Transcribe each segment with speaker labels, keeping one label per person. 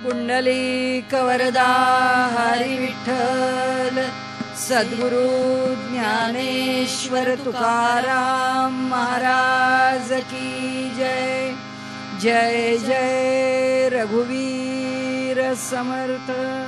Speaker 1: पुंडलिक वरदा हरी विठ्ठल सद्गुरु ज्ञानेश्वर तुकाराम महाराज की जय. जय जय रघुवीर समर्थ.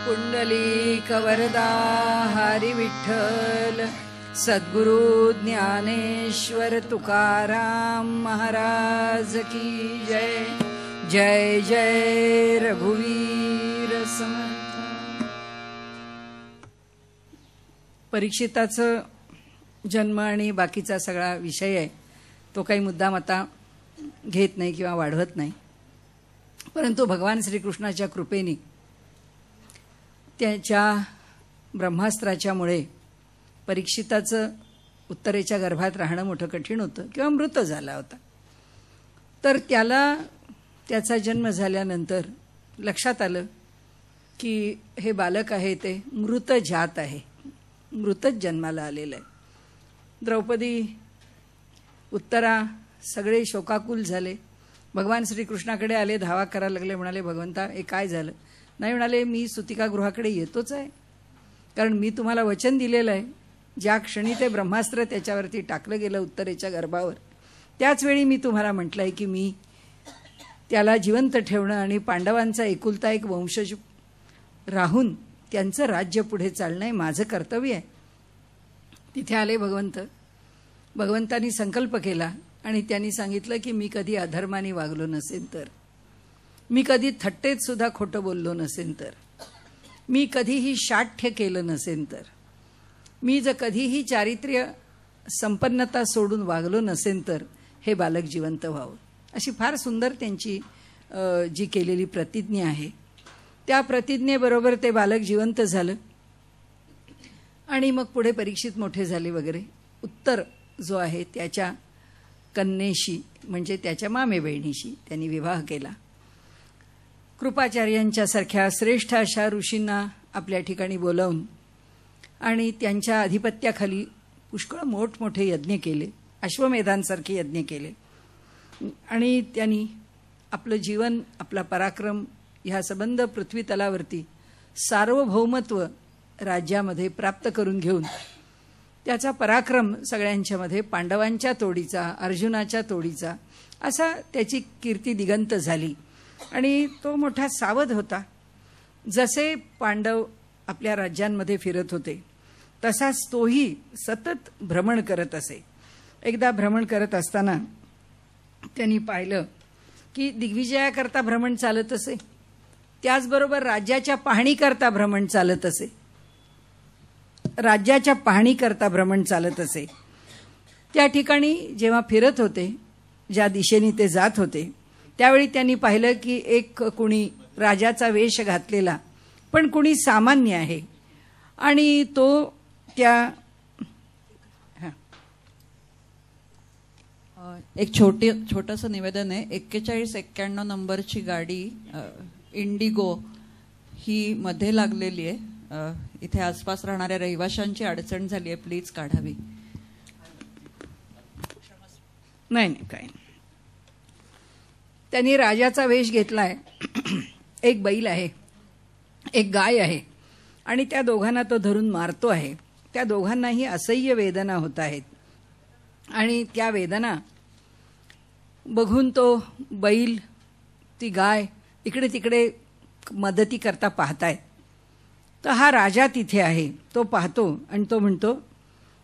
Speaker 1: पुंडलिक वरदा हरी विठ्ठल सद्गुरु ज्ञानेश्वर तुकाराम महाराज की जय. जय जय रघुवीर समर्थ. परीक्षिताचं जन्म आणि बाकीचा सगळा विषय आहे तो काही मुद्दाम आता घेत नाही किंवा वाढवत नाही. परंतु भगवान श्रीकृष्णाच्या कृपेने त्याच्या ब्रह्मास्त्राच्यामुळे परीक्षिताचं उत्तरेच्या गर्भात राहणं मोठं कठीण होतं किंवा मृत झाला होता. तर त्याला त्याचा जन्म झाल्यानंतर लक्षात आलं की हे बालक आहे ते मृत जात आहे, मृतच जन्माला आलेलं आहे. द्रौपदी, उत्तरा सगळे शोकाकुल झाले. भगवान श्रीकृष्णाकडे आले, धावा करायला लागले. म्हणाले, भगवंता हे काय झालं? नाही म्हणाले, मी सुतिकागृहाकडे येतोच आहे, कारण मी तुम्हाला वचन दिलेलं आहे. ज्या क्षणी ते ब्रह्मास्त्र त्याच्यावरती टाकलं गेलं उत्तरेच्या गर्भावर, त्याच वेळी मी तुम्हाला म्हटलं आहे की मी त्याला जिवंत ठेवणं आणि पांडवांचा एकुलता एक वंशज राहून त्यांचं राज्य पुढे चालणं हे माझं कर्तव्य आहे. तिथे आले भगवंत. भगवंतांनी संकल्प केला आणि त्यांनी सांगितलं की मी कधी अधर्माने वागलो नसेन तर, मी कधी थट्टेत सुद्धा खोटं बोललो नसेन तर, मी कधीही शाठ्य केलं नसेन तर, मी जर कधीही चारित्र्य संपन्नता सोडून वागलो नसेन तर हे बालक जिवंत व्हावं. अशी फार सुंदर त्यांची जी केलेली प्रतिज्ञा आहे. त्या प्रतिज्ञेबरोबर ते बालक जिवंत झालं आणि मग पुढे परीक्षित मोठे झाले वगैरे. उत्तर जो आहे त्याच्या कन्येशी म्हणजे त्याच्या मामे बहिणीशी त्यांनी विवाह केला. कृपाचार्यांच्यासारख्या श्रेष्ठ अशा ऋषींना आपल्या ठिकाणी बोलावून आणि त्यांच्या अधिपत्याखाली पुष्कळ मोठमोठे यज्ञ केले, अश्वमेधांसारखे यज्ञ केले आणि त्यांनी आपलं जीवन, आपला पराक्रम ह्या संबंध पृथ्वी तलावरती सार्वभौमत्व राज्यामध्ये प्राप्त करून घेऊन त्याचा पराक्रम सगळ्यांच्यामध्ये पांडवांच्या तोडीचा, अर्जुनाच्या तोडीचा असा त्याची कीर्ती दिगंत झाली. आणि तो मोठा सावध होता. जसे पांडव आपल्या राज्यांमध्ये फिरत होते तसाच तोही सतत भ्रमण करत असे. एकदा भ्रमण करत असताना त्यांनी पाहिलं की दिग्विजयाकरता भ्रमण चालत असे, त्याचबरोबर राज्याच्या पाहणीकरता भ्रमण चालत असे, राज्याच्या पाहणीकरता भ्रमण चालत असे. त्या ठिकाणी जेव्हा फिरत होते, ज्या दिशेने ते जात होते, त्यावेळी त्यांनी पाहिलं की एक कुणी राजाचा वेश घातलेला पण कुणी सामान्य आहे आणि तो त्या
Speaker 2: एक छोटंसं निवेदन आहे. 4191 नंबरची गाडी इंडिगो ही मध्ये लागलेली आहे. इथे आसपास राहणाऱ्या रहिवाशांची अडचण झाली आहे, प्लीज काढावी.
Speaker 1: नाही काय, त्यांनी राजाचा वेश घेतलाय. एक बैल आहे, एक गाय आहे आणि त्या दोघांना तो धरून मारतो आहे. त्या दोघांनाही असह्य वेदना होत आहेत आणि त्या वेदना बघून तो बैल, ती गाय इकडे तिकडे मदती करता पाहतायत. तर हा राजा तिथे आहे, तो पाहतो आणि तो म्हणतो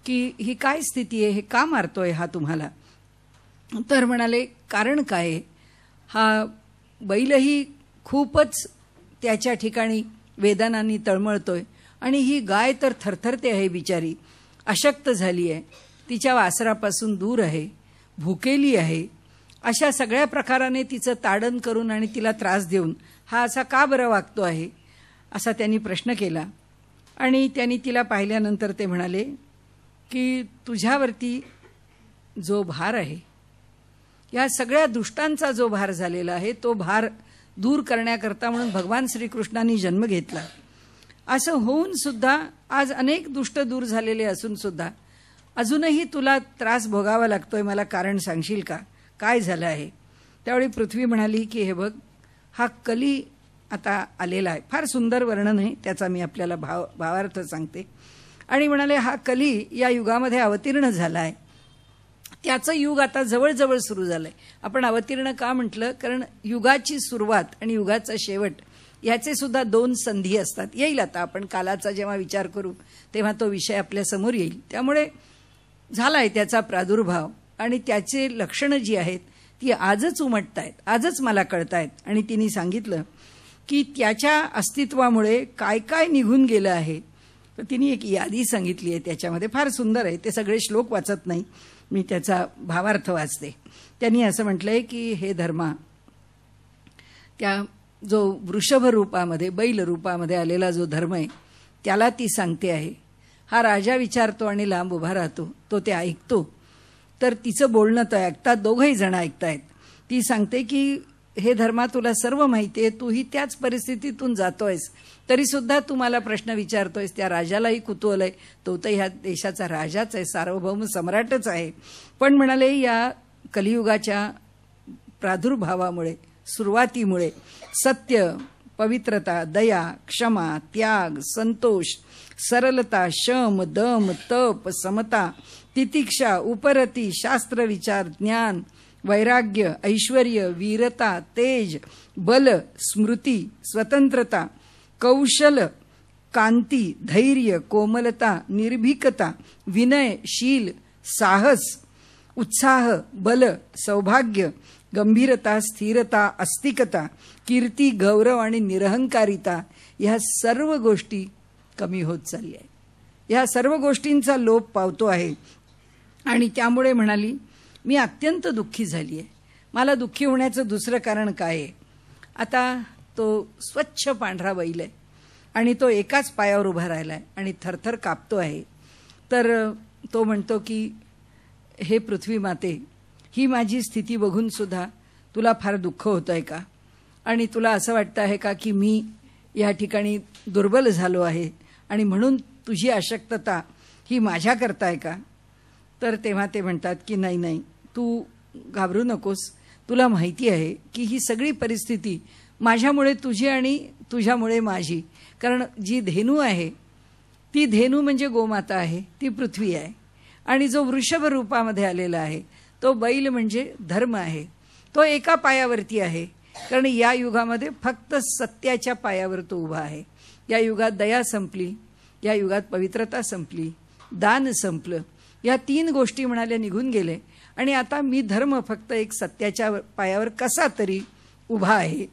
Speaker 1: की ही काय स्थिती आहे, हे का मारतोय हा तुम्हाला? तर म्हणाले, कारण काय, हा बैलही खूपच त्याच्या ठिकाणी वेदनांनी तळमळतोय आणि ही गाय तर थरथरते आहे, बिचारी अशक्त झाली आहे, तिच्या वासरापासून दूर आहे, भुकेली आहे. अशा सगळ्या प्रकाराने तिचं ताडण करून आणि तिला त्रास देऊन हा असा का बरं वागतो आहे, असा त्यांनी प्रश्न केला. आणि त्यांनी तिला पाहिल्यानंतर ते म्हणाले की तुझ्यावरती जो भार आहे, या सगळ्या दुष्टांचा जो भार झालेला आहे, तो भार दूर करण्याकरता म्हणून भगवान श्रीकृष्णांनी जन्म घेतला. असं होऊन सुद्धा आज अनेक दुष्ट दूर झालेले असून सुद्धा अजूनही तुला त्रास भोगावा लागतोय, मला कारण सांगशील का, काय झालं आहे? त्यावेळी पृथ्वी म्हणाली की हे बघ, हा कली आता आलेला आहे. फार सुंदर वर्णन आहे त्याचा, मी आपल्याला भावार्थ सांगते. आणि म्हणाले, हा कली या युगामध्ये अवतीर्ण झाला आहे, त्याचं युग आता जवळजवळ सुरू झालंय. आपण अवतीर्ण का म्हटलं, कारण युगाची सुरुवात आणि युगाचा शेवट याचे सुद्धा 2 संधी असतात. येईल आता आपण कालाचा जेव्हा विचार करू तेव्हा तो विषय आपल्या समोर येईल. त्यामुळे झालाय त्याचा प्रादुर्भाव आणि त्याचे लक्षणं जी आहेत ती आजच उमटतायत, आजच मला कळतायत. आणि तिने सांगितलं की त्याच्या अस्तित्वामुळे काय काय निघून गेलं आहे. तर तिने एक यादी सांगितली आहे, त्याच्यामध्ये फार सुंदर आहे. ते सगळे श्लोक वाचत नाही, मी त्याचा भावार्थ वाचते. त्यांनी असं म्हटलंय की हे धर्मा, त्या जो वृषभ रूपामध्ये बैल रूपामध्ये आलेला जो धर्म आहे त्याला ती सांगते आहे. हा राजा विचारतो आणि लांब उभा राहतो, तो ते ऐकतो. तर तिचं बोलणं तर ऐकतात, दोघंही जण ऐकतायत. ती सांगते की हे धर्मा, तुला सर्व माहिती आहे, तूही त्याच परिस्थितीतून जातोयस, तरी सुद्धा तू मला प्रश्न विचारतोयस. त्या राजालाही कुतूहल आहे, तो तर ह्या देशाचा राजाच आहे, सार्वभौम सम्राटच आहे. पण म्हणाले या कलियुगाच्या प्रादुर्भावामुळे, सुरुवातीमुळे सत्य, पवित्रता, दया, क्षमा, त्याग, संतोष, सरलता, शम, दम, तप, समता, तितिक्षा, उपरती, शास्त्र विचार, ज्ञान, वैराग्य, ऐश्वर्य, वीरता, तेज, बल, स्मृती, स्वतंत्रता, कौशल, कांती, धैर्य, कोमलता, निर्भीकता, विनय, शील, साहस, उत्साह, बल, सौभाग्य, गंभीरता, स्थिरता, अस्तिकता, कीर्ती, गौरव आणि निरहंकारिता, ह्या सर्व गोष्टी कमी होत चालल्या आहेत. ह्या सर्व गोष्टींचा लोप पावतो आहे. आणि त्यामुळे म्हणाली, मी अत्यंत दुःखी झाली आहे. मला दुःखी होण्याचं दुसरं कारण काय आहे? आता तो स्वच्छ पांढरा बैल आहे आणि तो एकाच पायावर उभा राहिला आहे आणि थरथर कापतो आहे. तर तो म्हणतो की हे पृथ्वी माते, ही माझी स्थिती बघून सुद्धा तुला फार दुःख होतं आहे का? आणि तुला असं वाटतं आहे का की मी या ठिकाणी दुर्बल झालो आहे आणि म्हणून तुझी अशक्तता ही माझ्याकरता आहे का? तर तेव्हा ते म्हणतात की नाही नाही, तू घाबरू नकोस. तुला माहिती आहे की ही सगळी परिस्थिती माझ्यामुळे तुझी आणि तुझ्यामुळे माझी. कारण जी धेनू आहे ती धेनू म्हणजे गोमाता आहे, ती पृथ्वी आहे. आणि जो वृषभ रूपामध्ये आलेला आहे तो बैल म्हणजे धर्म आहे. तो एका पायावरती आहे, कारण या युगामध्ये फक्त सत्याच्या पायावर तो उभा आहे. या युगात दया संपली, या युगात पवित्रता संपली, दान संपलं. या 3 गोष्टी म्हणाल्या निघून गेले आणि आता मी धर्म फक्त एक सत्याच्या पायावर कसा तरी उभा आहे.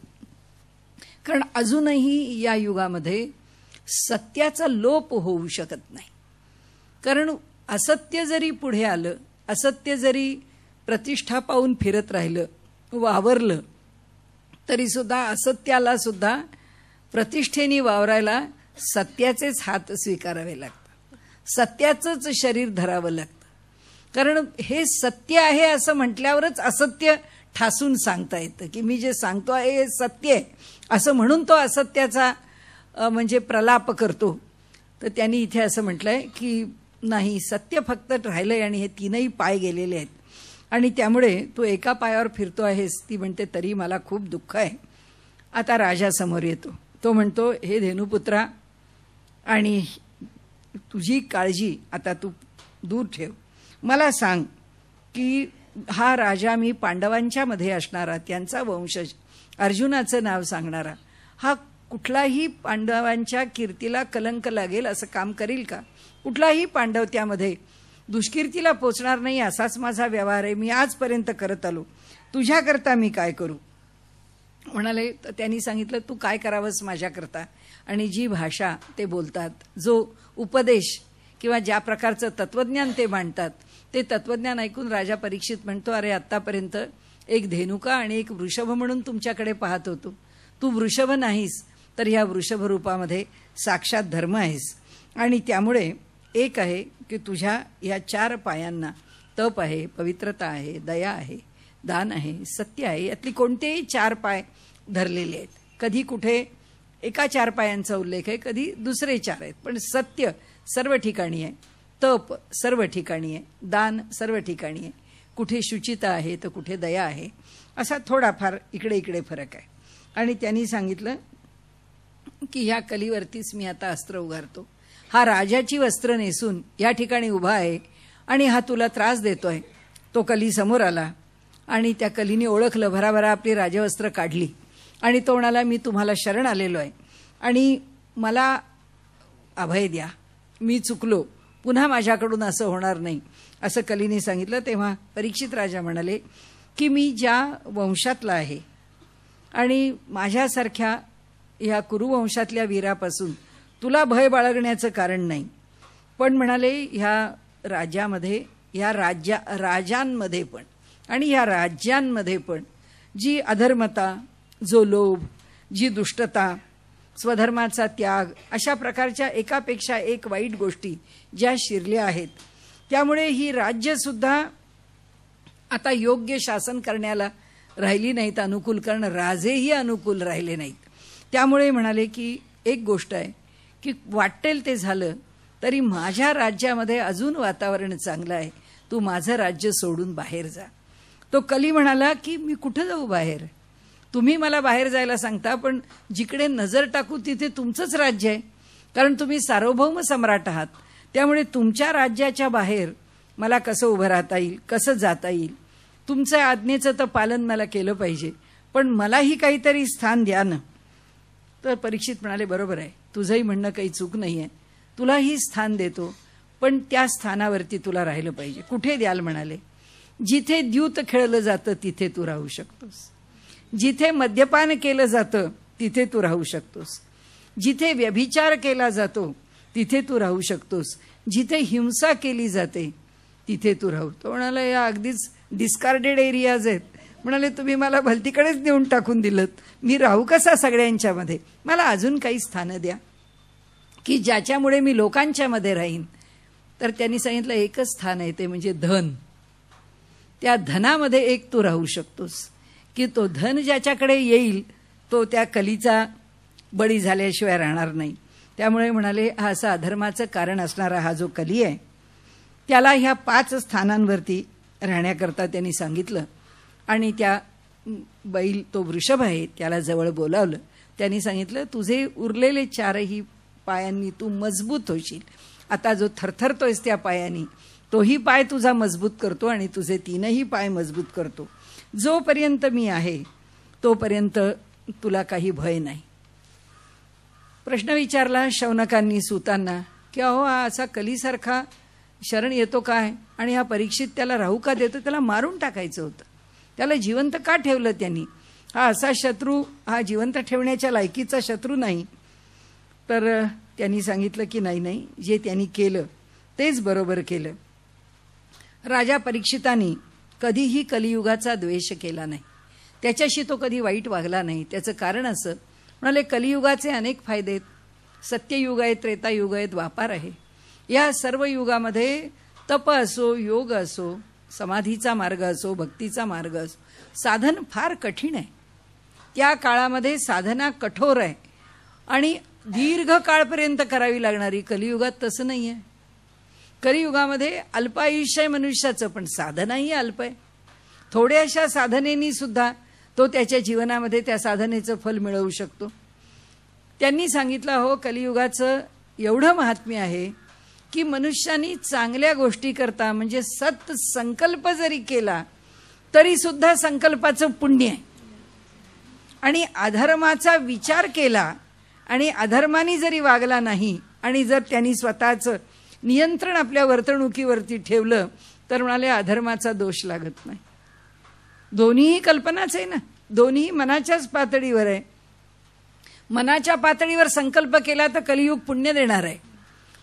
Speaker 1: कारण अजूनही या युगामध्ये सत्याचा लोप होऊ शकत नाही. कारण असत्य जरी पुढे आलं, असत्य जरी प्रतिष्ठा पाहून फिरत राहिलं, वावरलं, तरी सुद्धा असत्याला सुद्धा प्रतिष्ठेने वावरायला सत्याचेच हात स्वीकारावे लागतात, सत्याचंच शरीर धरावं लागतं. कारण हे सत्य आहे असं म्हटल्यावरच असत्य ठासून सांगता येतं की मी जे सांगतो आहे हे सत्य आहे असं म्हणून तो असत्याचा म्हणजे प्रलाप करतो. तर त्यांनी इथे असं म्हटलंय की नाही, सत्य फक्त राहिलंय आणि हे 3ही पाय गेलेले आहेत आणि त्यामुळे तू एका पायावर फिरतो आहेस. ती म्हणते तरी मला खूप दुःख आहे. आता राजा समोर येतो. तो म्हणतो हे धेनुपुत्रा, आणि तुझी काळजी आता तू दूर ठेव. मला सांग की हा राजा मी पांडवांच्या मध्ये असणारा, त्यांचा वंशज, अर्जुनाचं नाव सांगणारा, हा कुठलाही पांडवांच्या कीर्तीला कलंक लागेल असं काम करील का? कुठलाही पांडव त्यामध्ये दुष्कीर्तीला पोचणार नाही असाच माझा व्यवहार आहे, मी आजपर्यंत करत आलो. तुझ्याकरता मी काय करू? म्हणाले. तर त्यांनी सांगितलं तू काय करावंस माझ्याकरता. आणि जी भाषा ते बोलतात, जो उपदेश किंवा ज्या प्रकारचं तत्वज्ञान ते मांडतात, ते तत्वज्ञान ऐकून राजा परीक्षित म्हणतो, अरे आत्तापर्यंत एक धेनुका आणि एक वृषभ म्हणून तुमच्याकडे पाहत होतो. तू वृषभ नाहीस, तर ह्या वृषभ रूपामध्ये साक्षात धर्म आहेस. आणि त्यामुळे एक आहे की तुझ्या या 4 पायांना तप आहे, पवित्रता आहे, दया आहे, दान आहे, सत्य आहे, यातली कोणतेही 4 पाय धरलेले आहेत. कधी कुठे एका 4 पायांचा उल्लेख आहे, कधी दुसरे 4 आहेत, पण सत्य सर्व ठिकाणी आहे, तप सर्व ठिकाणी आहे, दान सर्व ठिकाणी आहे. कुठे शुचिता आहे तर कुठे दया आहे, असा थोडाफार इकडे इकडे फरक आहे. आणि त्यांनी सांगितलं की ह्या कलीवरतीच मी आता अस्त्र उगारतो. हा राजाची वस्त्र नेसून या ठिकाणी उभा आहे आणि हा तुला त्रास देतोय. तो कली समोर आला आणि त्या कलीने ओळखलं, भराभरा आपली राजवस्त्र काढली आणि तो म्हणाला, मी तुम्हाला शरण आलेलो आहे आणि मला अभय द्या, मी चुकलो, पुन्हा माझ्याकडून असं होणार नाही, असं कलीने सांगितलं. तेव्हा परीक्षित राजा म्हणाले की मी ज्या वंशातला आहे आणि माझ्यासारख्या या कुरुवंशातल्या वीरापासून तुला भय बाळगण्याचं कारण नाही, पण म्हणाले ह्या राज्यामध्ये, ह्या राजांमध्ये पण आणि ह्या राज्यांमध्ये पण जी अधर्मता, जो लोभ, जी दुष्टता, स्वधर्माचा त्याग, अशा प्रकारच्या एकापेक्षा एक वाईट गोष्टी ज्या शिरल्या आहेत, त्यामुळे ही राज्यसुद्धा आता योग्य शासन करण्याला राहिली नाहीत अनुकूल, कारण राजेही अनुकूल राहिले नाहीत. त्यामुळे म्हणाले की एक गोष्ट आहे की वाटेल ते झालं तरी माझ्या राज्यामध्ये अजून वातावरण चांगलं आहे, तू माझं राज्य सोडून बाहेर जा. तो कली म्हणाला की मी कुठं जाऊ बाहेर, तुम्ही मला बाहेर जायला सांगता, पण जिकडे नजर टाकू तिथे तुमचंच राज्य आहे, कारण तुम्ही सार्वभौम सम्राट आहात. त्यामुळे तुमच्या राज्याच्या बाहेर मला कसं उभं राहता येईल, कसं जाता येईल, तुमचं आज्ञेचं तर पालन मला केलं पाहिजे, पण मलाही काहीतरी स्थान द्या ना. तर परीक्षित म्हणाले, बरोबर आहे, तुझंही म्हणणं काही चूक नाही आहे, तुलाही स्थान देतो, पण त्या स्थानावरती तुला राहिलं पाहिजे. कुठे द्याल म्हणाले, जिथे द्यूत खेळलं जातं तिथे तू राहू शकतोस, जिथे मद्यपान केलं जातं तिथे तू राहू शकतोस, जिथे व्यभिचार केला जातो तिथे तू राहू शकतोस, जिथे हिंसा केली जाते तिथे तू राहू. तो म्हणाला, या अगदीच डिस्कार्डेड एरियाज आहेत. म्हणाले, तुम्ही मला भलतीकडेच नेऊन टाकून दिलं, मी राहू कसा सगळ्यांच्यामध्ये, मला अजून काही स्थानं द्या की ज्याच्यामुळे मी लोकांच्या मध्ये राहीन. तर त्यांनी सांगितलं, एकच स्थान आहे, ते म्हणजे धन. त्या धनामध्ये एक तू राहू शकतोस, की तो धन ज्याच्याकडे येईल तो त्या कलीचा बळी झाल्याशिवाय राहणार नाही. त्यामुळे म्हणाले, हा असा अधर्माचं कारण असणारा हा जो कली आहे त्याला ह्या 5 स्थानांवरती राहण्याकरता त्यांनी सांगितलं. आणि त्या बैल, तो वृषभ आहे, त्याला जवळ बोलावलं. त्यांनी सांगितलं, तुझे उरलेले 4ही पायांनी तू मजबूत होशील. आता जो थरथरतोयस त्या पायांनी, तोही पाय तुझा मजबूत करतो आणि तुझे 3ही पाय मजबूत करतो. जोपर्यंत मी आहे तोपर्यंत तुला काही भय नाही. प्रश्न विचारला शौनकांनी सूतांना की अहो, हा असा कलीसारखा शरण येतो काय, आणि हा परीक्षित त्याला राहू का देतो, त्याला मारून टाकायचं होतं, त्याला जिवंत का ठेवलं त्यांनी, हा असा शत्रू, हा जिवंत ठेवण्याच्या लायकीचा शत्रू नाही. तर त्यांनी सांगितलं की नाही नाही, जे त्यांनी केलं तेच बरोबर केलं. राजा परीक्षितांनी कधीही कलियुगाचा द्वेष केला नाही, त्याच्याशी तो कधी वाईट वागला नाही. त्याचं कारण असं, म्हणाले, कलियुगाचे अनेक फायदे आहेत, सत्ययुग आहे, त्रेतायुग आहे, द्वापार आहे. या सर्व युगामध्ये तप असो, योग असो, समाधीचा मार्ग असो, भक्तीचा मार्ग असो, साधन फार कठीण आहे. त्या काळामध्ये साधना कठोर आहे आणि दीर्घ काळपर्यंत करावी लागणारी. कलियुगात तसं नाही आहे. कलियुगामध्ये अल्पायुष्य आहे मनुष्याचं, पण साधनाही अल्प आहे. थोड्याशा साधनेनी सुद्धा तो त्याच्या जीवनामध्ये त्या साधनेचं फल मिळवू शकतो. त्यांनी सांगितलं, हो, कलियुगाचं एवढं महात्म्य आहे की मनुष्यानी चांगल्या गोष्टी करता, म्हणजे सत संकल्प जरी केला तरी सुद्धा संकल्पाचं पुण्य आहे, आणि अधर्माचा विचार केला आणि अधर्माने जरी वागला नाही आणि जर त्यांनी स्वतःचं नियंत्रण आपल्या वर्तणुकीवरती ठेवलं तर म्हणाले अधर्माचा दोष लागत नाही. दोन्हीही कल्पनाच आहे ना, दोन्ही मनाच्याच पातळीवर आहे. मनाच्या पातळीवर संकल्प केला तर कलियुग पुण्य देणार आहे.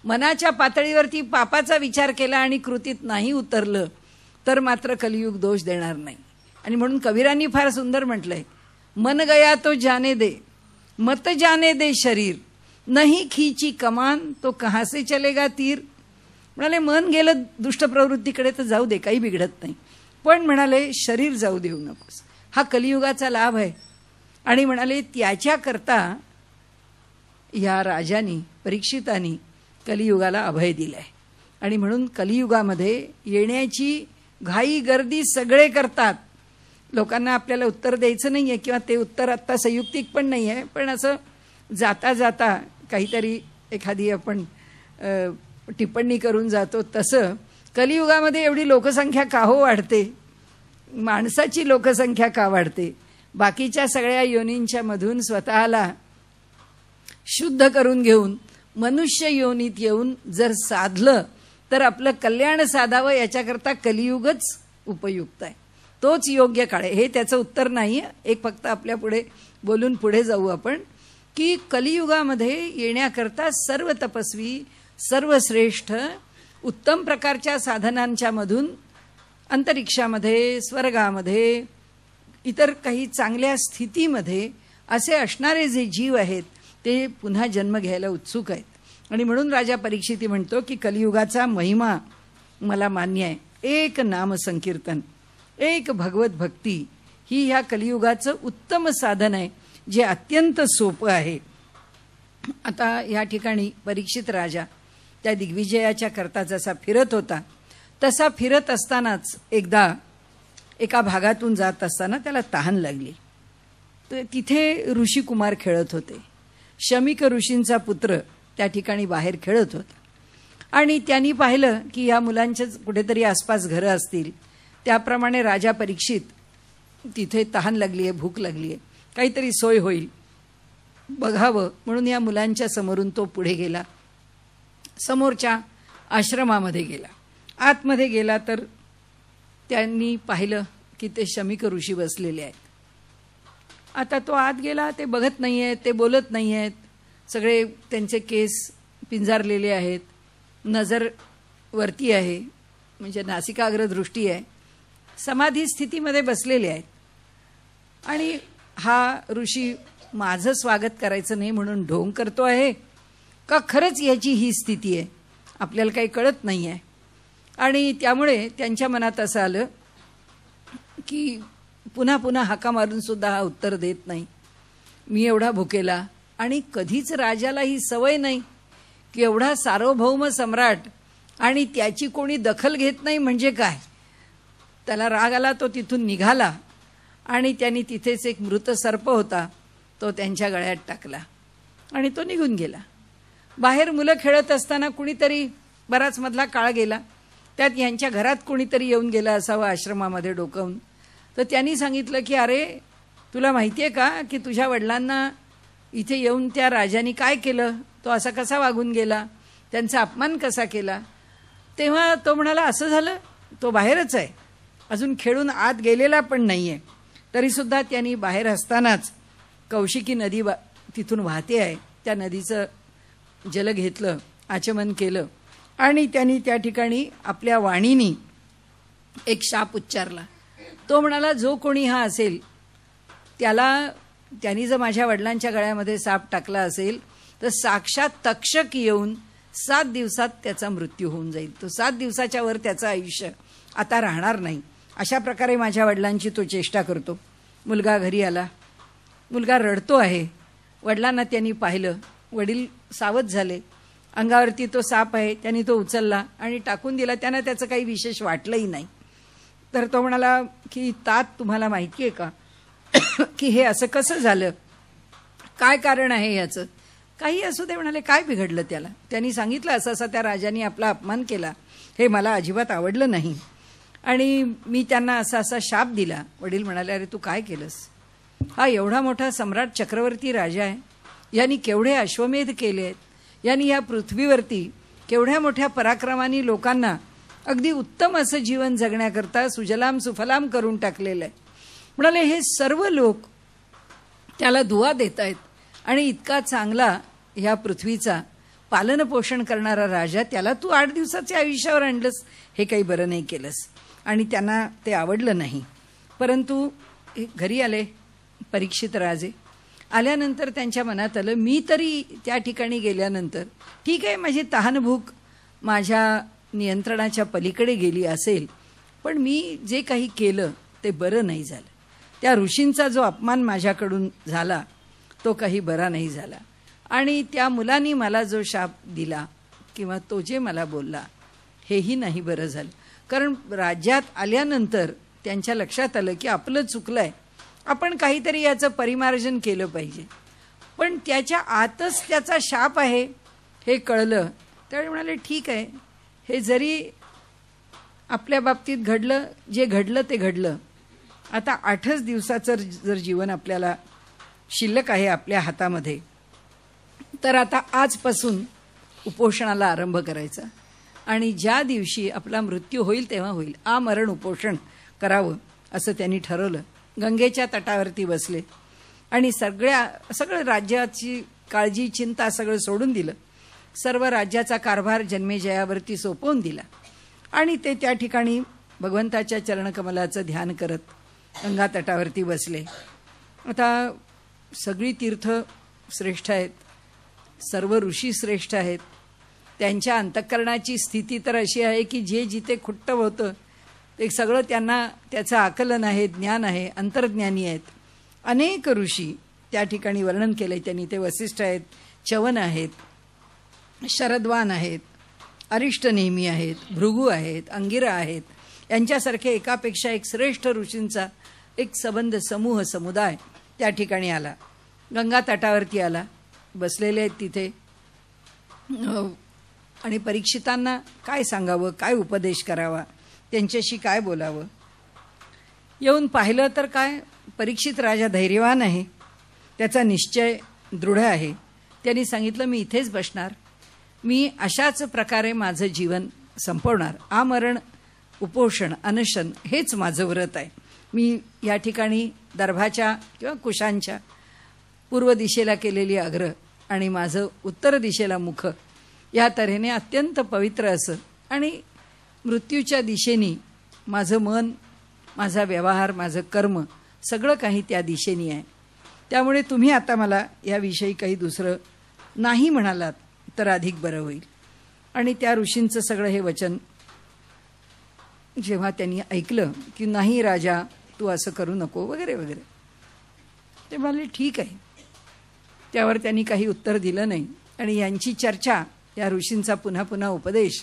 Speaker 1: मनाच्या पातळीवरती पापाचा विचार केला आणि कृतीत नाही उतरलं तर मात्र कलियुग दोष देणार नाही. आणि म्हणून कबीरांनी फार सुंदर म्हटलंय, मन गया तो जाने दे, मत जाने दे शरीर, नहीं खींची कमान तो कहाँ से चलेगा तीर. म्हणाले, मन गेलं दुष्ट प्रवृत्तीकडे तर जाऊ दे, काही बिघडत नाही, पण म्हणाले शरीर जाऊ देऊ नकोस. हा कलियुगाचा लाभ आहे. आणि म्हणाले त्याच्याकरता या राजानी, परीक्षितांनी कलियुगाला अभय दिलंय. आणि म्हणून कलियुगामध्ये येण्याची घाई गर्दी सगळे करतात. लोकांना आपल्याला उत्तर द्यायचं नाही आहे किंवा ते उत्तर आत्ता संयुक्तिक पण नाही आहे, पण असं जाता जाता काहीतरी एखादी आपण टिप्पणी करून जातो. तसं कलियुगामध्ये एवढी लोकसंख्या का हो वाढते, माणसाची लोकसंख्या का वाढते, बाकीच्या सगळ्या योनींच्या मधून स्वतःला शुद्ध करून घेऊन मनुष्य योनीत येऊन जर साधलं तर आपलं कल्याण साधावं, याच्याकरता कलियुगच उपयुक्त आहे, तोच योग्य काळ आहे. हे त्याचं उत्तर नाही. एक फक्त आपल्या पुढे बोलून पुढे जाऊ आपण, की कलियुगामध्ये येण्याकरता सर्व तपस्वी, सर्व श्रेष्ठ उत्तम प्रकारच्या साधनांच्या मधून अंतरिक्षामध्ये, स्वर्गामध्ये, इतर काही चांगल्या स्थितीमध्ये असे असणारे जे जीव आहेत ते पुन्हा जन्म घ्यायला उत्सुक आहेत. आणि म्हणून राजा परीक्षिती म्हणतो की कलियुगाचा महिमा मला मान्य आहे. एक नाम संकीर्तन, एक भगवत भक्ती ही ह्या कलियुगाचं उत्तम साधन आहे, जे अत्यंत सोपं आहे. आता या ठिकाणी परीक्षित राजा त्या दिग्विजयाच्या करता जसा फिरत होता तसा फिरत असतानाच एकदा एका भागातून जात असताना त्याला तहान लागली. तर तिथे ऋषिकुमार खेळत होते. शमिक ऋषींचा पुत्र त्या ठिकाणी बाहेर खेळत होता आणि त्यांनी पाहिलं की या मुलांच्या कुठेतरी आसपास घरं असतील. त्याप्रमाणे राजा परीक्षित तिथे तहान लागली आहे, भूक लागली आहे, काहीतरी सोय होईल बघावं म्हणून या मुलांच्या समोरून तो पुढे गेला. समोरच्या आश्रमामध्ये गेला. आतमध्ये गेला तर त्यांनी पाहिलं की ते शमिक ऋषी बसलेले आहेत. आता तो आत गेला, ते बघत नाही आहेत, ते बोलत नाही आहेत, सगळे त्यांचे केस पिंजारलेले आहेत, नजर वरती आहे, म्हणजे नासिकाग्र दृष्टी आहे, समाधी स्थितीमध्ये बसलेले आहेत. आणि हा ऋषी माझं स्वागत करायचं नाही म्हणून ढोंग करतो आहे का खरंच याची ही स्थिती आहे आपल्याला काही कळत नाही आहे. आणि त्यामुळे त्यांच्या मनात असं आलं की पुन्हा पुन्हा हाका मारून सुद्धा हा उत्तर देत नाही. मी एवढा भुकेला आणि कधीच राजाला ही सवय नाही की एवढा सार्वभौम सम्राट आणि त्याची कोणी दखल घेत नाही म्हणजे काय. त्याला राग आला, तो तिथून निघाला आणि त्यांनी तिथेच एक मृत सर्प होता तो त्यांच्या गळ्यात टाकला आणि तो निघून गेला. बाहेर मुलं खेळत असताना कुणीतरी, बराच मधला काळ गेला, त्यात यांच्या घरात कुणीतरी येऊन गेला असावं आश्रमामध्ये डोकावून. तर त्यांनी सांगितलं की अरे तुला माहिती आहे का की तुझ्या वडिलांना इथे येऊन त्या राजाने काय केलं, तो असा कसा वागून गेला, त्यांचा अपमान कसा केला. तेव्हा तो म्हणाला असं झालं, तो बाहेरच आहे, अजून खेळून आत गेलेला पण नाही आहे. तरीसुद्धा त्यांनी बाहेर असतानाच कौशिकी नदी तिथून वाहते आहे, त्या नदीचं जल घेतलं, आचमन केलं आणि त्यांनी त्या ठिकाणी आपल्या वाणीनी एक शाप उच्चारला. तो म्हणाला जो कोणी हा असेल त्याला, त्यांनी जर माझ्या वडिलांच्या गळ्यामध्ये साप टाकला असेल तर साक्षात तक्षक येऊन 7 दिवसात त्याचा मृत्यू होऊन जाईल. तो 7 दिवसाच्या वर त्याचं आयुष्य आता राहणार नाही. अशा प्रकारे माझ्या वडिलांची तो चेष्टा करतो. मुलगा घरी आला, मुलगा रडतो आहे. वडिलांना त्यांनी पाहिलं, वडील सावध झाले. अंगावरती तो साप आहे, त्यांनी तो उचलला आणि टाकून दिला. त्यांना त्याचं काही विशेष वाटलंही नाही. तर तो म्हणाला की तात तुम्हाला माहिती आहे का की हे असं कसं झालं, काय कारण आहे याचं. काही असू दे म्हणाले, काय बिघडलं त्याला. त्यांनी सांगितलं असं असं त्या राजाने आपला अपमान केला, हे मला अजिबात आवडलं नाही आणि मी त्यांना असा असा शाप दिला. वडील म्हणाले अरे तू काय केलंस, हा एवढा मोठा सम्राट चक्रवर्ती राजा आहे, यांनी केवढे अश्वमेध केले आहेत, यांनी या पृथ्वीवरती केवढ्या मोठ्या पराक्रमाने लोकांना अगदी उत्तम असं जीवन जगण्याकरता सुजलाम सुफलाम करून टाकलेलं आहे. म्हणाले हे सर्व लोक त्याला दुआ देत आहेत आणि इतका चांगला ह्या पृथ्वीचा पालनपोषण करणारा राजा त्याला तू 8 दिवसाच्या आयुष्यावर आणलंस, हे काही बरं नाही केलंस. आणि त्यांना ते आवडलं नाही. परंतु घरी आले परीक्षित राजे. आल्यानंतर त्यांच्या मनात आलं मी तरी त्या ठिकाणी गेल्यानंतर ठीक आहे, माझी तहानभूक माझ्या नियंत्रणाच्या पलीकडे गेली असेल, पण मी जे काही केलं ते बरं नाही झालं. त्या ऋषींचा जो अपमान माझ्याकडून झाला तो काही बरा नाही झाला आणि त्या मुलांनी मला जो शाप दिला किंवा तो जे मला बोलला हेही नाही बरं झालं. कारण राज्यात आल्यानंतर त्यांच्या लक्षात आलं की आपलं चुकलंय, आपण काहीतरी याचं परिमार्जन केलं पाहिजे. पण त्याच्या आतच त्याचा शाप आहे हे कळलं. त्यावेळी म्हणाले ठीक आहे, हे जरी आपल्या बाबतीत घडलं, जे घडलं ते घडलं, आता 8च दिवसाचं जर जीवन आपल्याला शिल्लक आहे आपल्या हातामध्ये, तर आता आजपासून उपोषणाला आरंभ करायचा आणि ज्या दिवशी आपला मृत्यू होईल तेव्हा होईल, आमरण उपोषण करावं असं त्यांनी ठरवलं. गंगेच्या तटावरती बसले आणि सगळं राज्याची काळजी चिंता सगळं सोडून दिलं. सर्व राज्याचा कारभार जन्मेजयावरती सोपवून दिला आणि ते त्या ठिकाणी भगवंताच्या चरणकमलाचं ध्यान करत गंगा तटावरती बसले. आता सगळी तीर्थ श्रेष्ठ आहेत, सर्व ऋषी श्रेष्ठ आहेत. त्यांच्या अंतःकरणाची स्थिती तर अशी आहे की जे जिथे खुट्ट होतं ते सगळं त्यांना त्याचं आकलन आहे, ज्ञान आहे, अंतर्ज्ञानी आहेत. अनेक ऋषी त्या ठिकाणी वर्णन केले त्यांनी. ते वसिष्ठ आहेत, च्यवन आहेत, शरद्वान आहेत, अरिष्टनेमी आहेत, भृगू आहेत, अंगिरा आहेत. यांच्यासारखे एकापेक्षा एक श्रेष्ठ ऋषींचा एक संबंध समूह समुदाय त्या ठिकाणी आला, गंगा तटावरती आला, बसलेले आहेत तिथे. आणि परीक्षितांना काय सांगावं, काय उपदेश करावा, त्यांच्याशी काय बोलावं. येऊन पाहिलं तर काय, परीक्षित राजा धैर्यवान आहे, त्याचा निश्चय दृढ आहे. त्यांनी सांगितलं मी इथेच बसणार, मी अशाच प्रकारे माझं जीवन संपवणार. आमरण उपोषण अनशन हेच माझं व्रत आहे. मी या ठिकाणी दर्भाच्या किंवा कुशांच्या पूर्व दिशेला केलेली अग्र आणि माझं उत्तर दिशेला मुख या तऱ्हेने अत्यंत पवित्र असं आणि मृत्यूच्या दिशेने माझं मन, माझा व्यवहार, माझं कर्म सगळं काही त्या दिशेने आहे. त्यामुळे तुम्ही आता मला याविषयी काही दुसरं नाही म्हणालात तर अधिक बरं होईल. आणि त्या ऋषींचं सगळं हे वचन जेव्हा त्यांनी ऐकलं की नाही राजा तू असं करू नको वगैरे वगैरे, ते म्हणाले ठीक आहे. त्यावर त्यांनी काही उत्तर दिलं नाही. आणि यांची चर्चा, या ऋषींचा पुन्हा पुन्हा उपदेश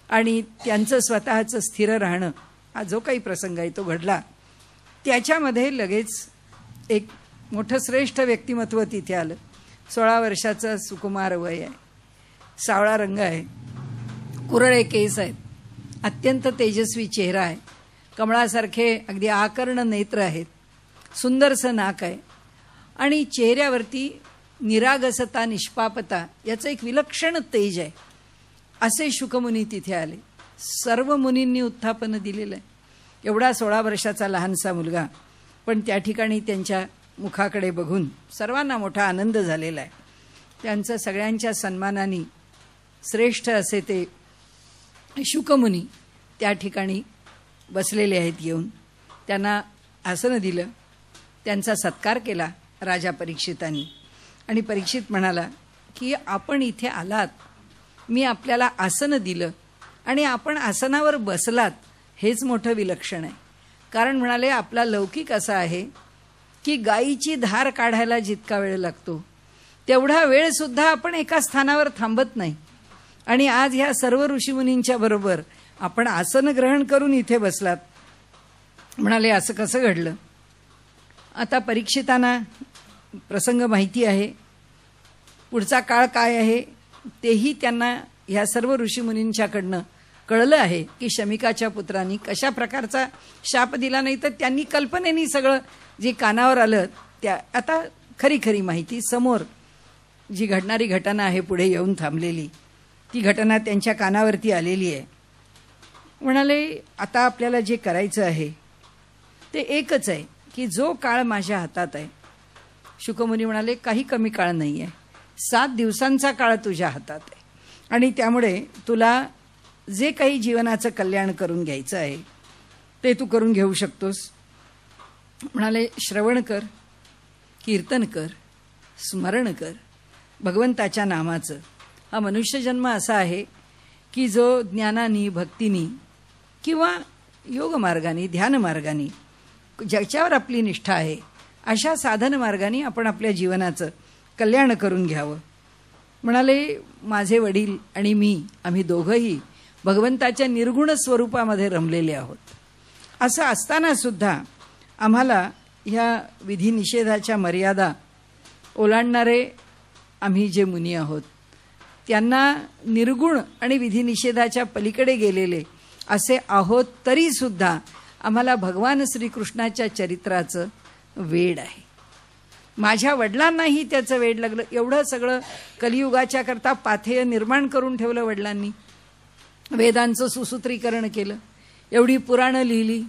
Speaker 1: आणि त्यांचं स्वतःचं स्थिर राहणं, हा जो काही प्रसंग आहे तो घडला. त्याच्यामध्ये लगेच एक मोठं श्रेष्ठ व्यक्तिमत्व तिथे आलं. 16 वर्षाचं सुकुमार वय आहे, सावळा रंग आहे, कुरळे केस आहेत, अत्यंत तेजस्वी चेहरा आहे, कमळासारखे अगदी आकर्ण नेत्र आहेत, सुंदरसं नाक आहे आणि चेहऱ्यावरती निरागसता, निष्पापता याचं एक विलक्षण तेज आहे. असे शुकमुनी तिथे आले. सर्व मुनींनी उत्थापन दिलेलं आहे. एवढा 16 वर्षाचा लहानसा मुलगा, पण त्या ठिकाणी त्यांच्या मुखाकडे बघून सर्वांना मोठा आनंद झालेला आहे. त्यांचं सगळ्यांच्या सन्मानाने श्रेष्ठ असे ते शुकमुनी त्या ठिकाणी बसलेले आहेत. येऊन त्यांना आसन दिलं, त्यांचा सत्कार केला राजा परीक्षितांनी. आणि परीक्षित म्हणाला की आपण इथे आलात, मी आपल्याला आसन दिलं आणि आपण आसनावर बसलात, हेच मोठं विलक्षण आहे. कारण म्हणाले आपला लौकिक असा आहे की गायीची धार काढायला जितका वेळ लागतो तेवढा वेळ सुद्धा आपण एका स्थानावर थांबत नाही. आणि आज ह्या सर्व ऋषीमुनींच्या बरोबर आपण आसन ग्रहण करून इथे बसलात. म्हणाले असं कसं घडलं. आता परीक्षितांना प्रसंग माहिती आहे, पुढचा काळ काय आहे तेही त्यांना ह्या सर्व ऋषीमुनींच्याकडनं कळलं आहे की शमिकाच्या पुत्रांनी कशा प्रकारचा शाप दिला. नाही तर त्यांनी कल्पनेनी सगळं जे कानावर आलं त्या आता खरी खरी माहिती समोर जी घडणारी घटना आहे पुढे येऊन थांबलेली, ती घटना त्यांच्या कानावरती आलेली आहे. म्हणाले आता आपल्याला जे करायचं आहे ते एकच आहे की जो काळ माझ्या हातात आहे. शुकमुनी म्हणाले काही कमी काळ नाही आहे, 7 दिवसांचा काळ तुझ्या हातात आहे आणि त्यामुळे तुला जे काही जीवनाचं कल्याण करून घ्यायचं आहे ते तू करून घेऊ शकतोस. म्हणाले श्रवण कर, कीर्तन कर, स्मरण कर भगवंताच्या नामाचं. हा मनुष्यजन्म असा आहे की जो ज्ञानानी, भक्तीनी किंवा योगमार्गाने, ध्यानमार्गाने, ज्याच्यावर आपली निष्ठा आहे अशा साधन मार्गाने आपण आपल्या जीवनाचं कल्याण करून घ्यावं. म्हणाले माझे वडील आणि मी, आम्ही दोघंही भगवंताच्या निर्गुण स्वरूपामध्ये रमलेले आहोत. असं असताना सुद्धा आम्हाला ह्या विधिनिषेधाच्या मर्यादा ओलांडणारे आम्ही जे मुनी आहोत त्यांना निर्गुण आणि विधिनिषेधाच्या पलीकडे गेलेले असे आहोत, तरी सुद्धा आम्हाला भगवान श्रीकृष्णाच्या चरित्राचं वेड आहे. माझ्या वडिलांनाही त्याचं वेड लागलं. एवढं सगळं कलियुगाच्या करता पाथेय निर्माण करून ठेवलं वडिलांनी. वेदांचं सुसूत्रीकरण केलं, एवढी पुराणं लिहिली,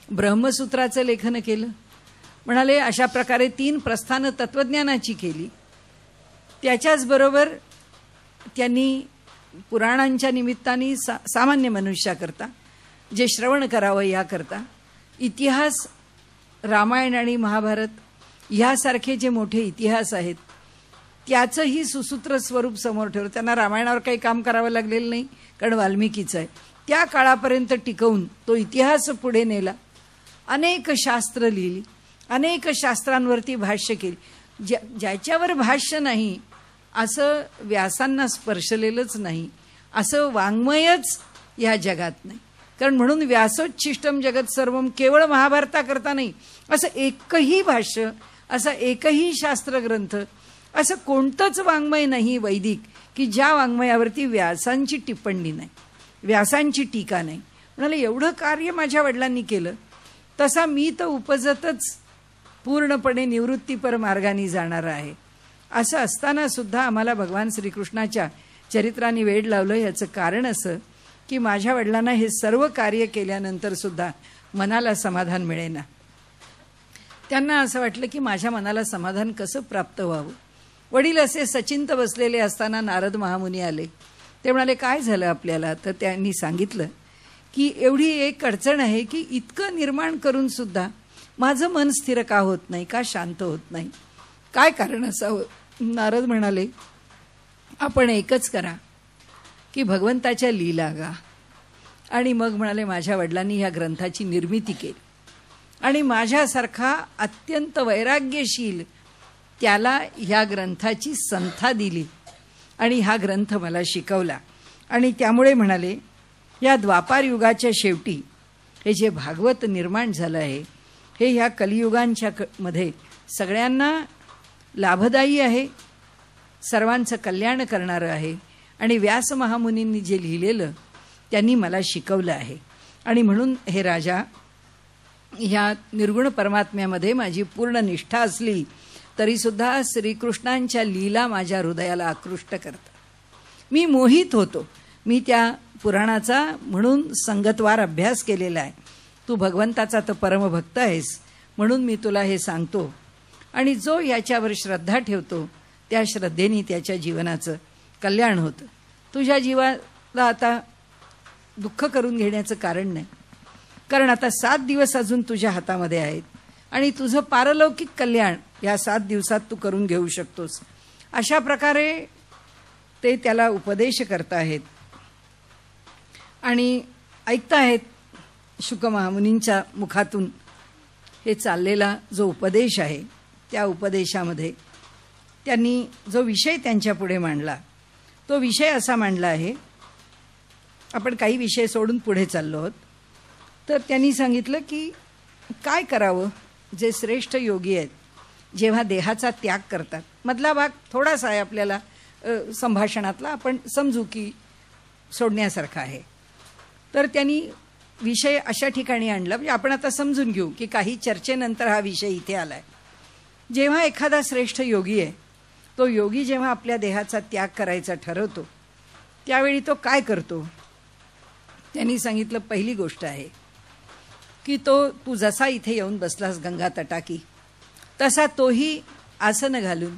Speaker 1: ब्रह्मसूत्राचं लेखन केलं. म्हणाले अशा प्रकारे 3 प्रस्थानं तत्वज्ञानाची केली. त्याच्याचबरोबर त्यांनी पुराणांच्या निमित्ताने सामान्य मनुष्याकरता जे श्रवण करावं याकरता इतिहास, रामायण आणि महाभारत ह्यासारखे जे मोठे इतिहास आहेत त्याचंही सुसूत्र स्वरूप समोर ठेवलं. त्यांना रामायणावर काही काम करावं लागलेलं नाही, कारण वाल्मिकीचं आहे. त्या काळापर्यंत टिकवून तो इतिहास पुढे नेला. अनेक शास्त्र लिहिली, अनेक शास्त्रांवरती भाष्य केली. ज्याच्यावर भाष्य नाही असं व्यासांना स्पर्शलेलंच नाही, असं वाङ्मयच या जगात नाही. कारण म्हणून व्यासोच्छिष्टम जगत सर्वम केवळ महाभारताकरता नाही, असं एकही भाष्य, असा एकही शास्त्रग्रंथ, असं कोणतंच वाङ्मय नाही वैदिक की ज्या वाङ्मयावरती व्यासांची टिप्पणी नाही, व्यासांची टीका नाही. म्हणाले एवढं कार्य माझ्या वडिलांनी केलं, तसा मी तर उपजतच पूर्णपणे निवृत्तीपर मार्गाने जाणार आहे. असं असताना सुद्धा आम्हाला भगवान श्रीकृष्णाच्या चरित्राने वेड लावलं. याचं कारण असं की माझ्या वडिलांना हे सर्व कार्य केल्यानंतर सुद्धा मनाला समाधान मिळेना. त्यांना असं वाटलं की माझ्या मनाला समाधान कसं प्राप्त व्हावं. वडील असे सचिंत बसलेले असताना नारद महामुनी आले. ते म्हणाले काय झालं आपल्याला. तर त्यांनी सांगितलं की एवढी एक अडचण आहे की इतकं निर्माण करून सुद्धा माझं मन स्थिर का होत नाही, का शांत होत नाही, काय कारण असावं. नारद म्हणाले आपण एकच करा की भगवंताच्या लीला गा. आणि मग म्हणाले माझ्या वडिलांनी ह्या ग्रंथाची निर्मिती केली आणि माझ्यासारखा अत्यंत वैराग्यशील त्याला ह्या ग्रंथाची संथा दिली आणि हा ग्रंथ मला शिकवला. आणि त्यामुळे म्हणाले या द्वापार युगाच्या शेवटी हे जे भागवत निर्माण झालं आहे हे ह्या कलियुगांच्या मध्ये सगळ्यांना लाभदायी आहे, सर्वांचं कल्याण करणारं आहे. आणि व्यास महामुनींनी जे लिहिलेलं त्यांनी मला शिकवलं आहे. आणि म्हणून हे राजा, ह्या निर्गुण परमात्म्यामध्ये माझी पूर्ण निष्ठा असली तरीसुद्धा श्रीकृष्णांच्या लीला माझ्या हृदयाला आकृष्ट करतात. मी मोहित होतो. मी त्या पुराणाचा म्हणून संगतवार अभ्यास केलेला आहे. तू भगवंताचा तर परमभक्त आहेस म्हणून मी तुला हे सांगतो. आणि जो याच्यावर श्रद्धा ठेवतो त्या श्रद्धेने त्याच्या जीवनाचं कल्याण होतं. तुझ्या जीवाला आता दुःख करून घेण्याचं कारण नाही, कारण आता 7 दिवस अजून तुझ्या हातामध्ये आहेत आणि तुझं पारलौकिक कल्याण या 7 दिवसात तू करून घेऊ शकतोस. अशा प्रकारे ते त्याला उपदेश करताहेत आणि ऐकताहेत शुक महामुनींच्या मुखातून हे चाललेला जो उपदेश आहे त्या उपदेशामध्ये त्यांनी जो विषय त्यांच्या पुढे मांडला तो विषय असा मांडला आहे. आपण काही विषय सोडून पुढे चाललो आहोत. तर त्यांनी सांगितलं की काय करावं जे श्रेष्ठ योगी आहेत जेव्हा देहाचा त्याग करतात. मधला भाग थोडासा आहे आपल्याला संभाषणातला, आपण समजू की सोडण्यासारखा आहे. तर त्यांनी विषय अशा ठिकाणी आणला, म्हणजे आपण आता समजून घेऊ की काही चर्चेनंतर हा विषय इथे आलाय. जेव्हा एखादा श्रेष्ठ योगी आहे, तो योगी जेव्हा आपल्या देहाचा त्याग करायचा ठरवतो त्यावेळी तो काय करतो. त्यांनी सांगितलं पहिली गोष्ट आहे की तू जसा इथे येऊन बसलास गंगा तटाकी तसा तोही आसन घालून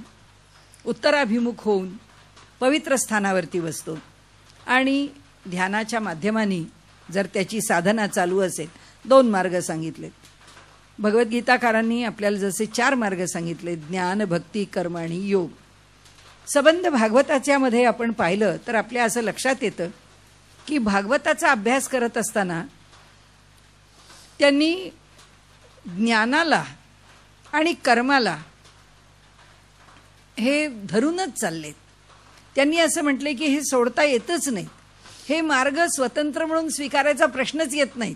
Speaker 1: उत्तराभिमुख होऊन पवित्र स्थानावरती बसतो आणि ध्यानाच्या माध्यमाने जर त्याची साधना चालू असेल. 2 मार्ग सांगितले भगवद्गीताकारांनी आपल्याला. जसे 4 मार्ग सांगितले, ज्ञान, भक्ती, कर्म आणि योग. संबंध भागवताच्या मध्ये आपण पाहिलं तर आपल्या असं लक्षात येतं की भागवताचा अभ्यास करत असताना त्यांनी ज्ञानाला आणि कर्माला हे धरूनच चाललेत. त्यांनी असं म्हटले की हे सोडता येतच नाही. हे मार्ग स्वतंत्र म्हणून स्वीकारायचा प्रश्नच येत नाहीत.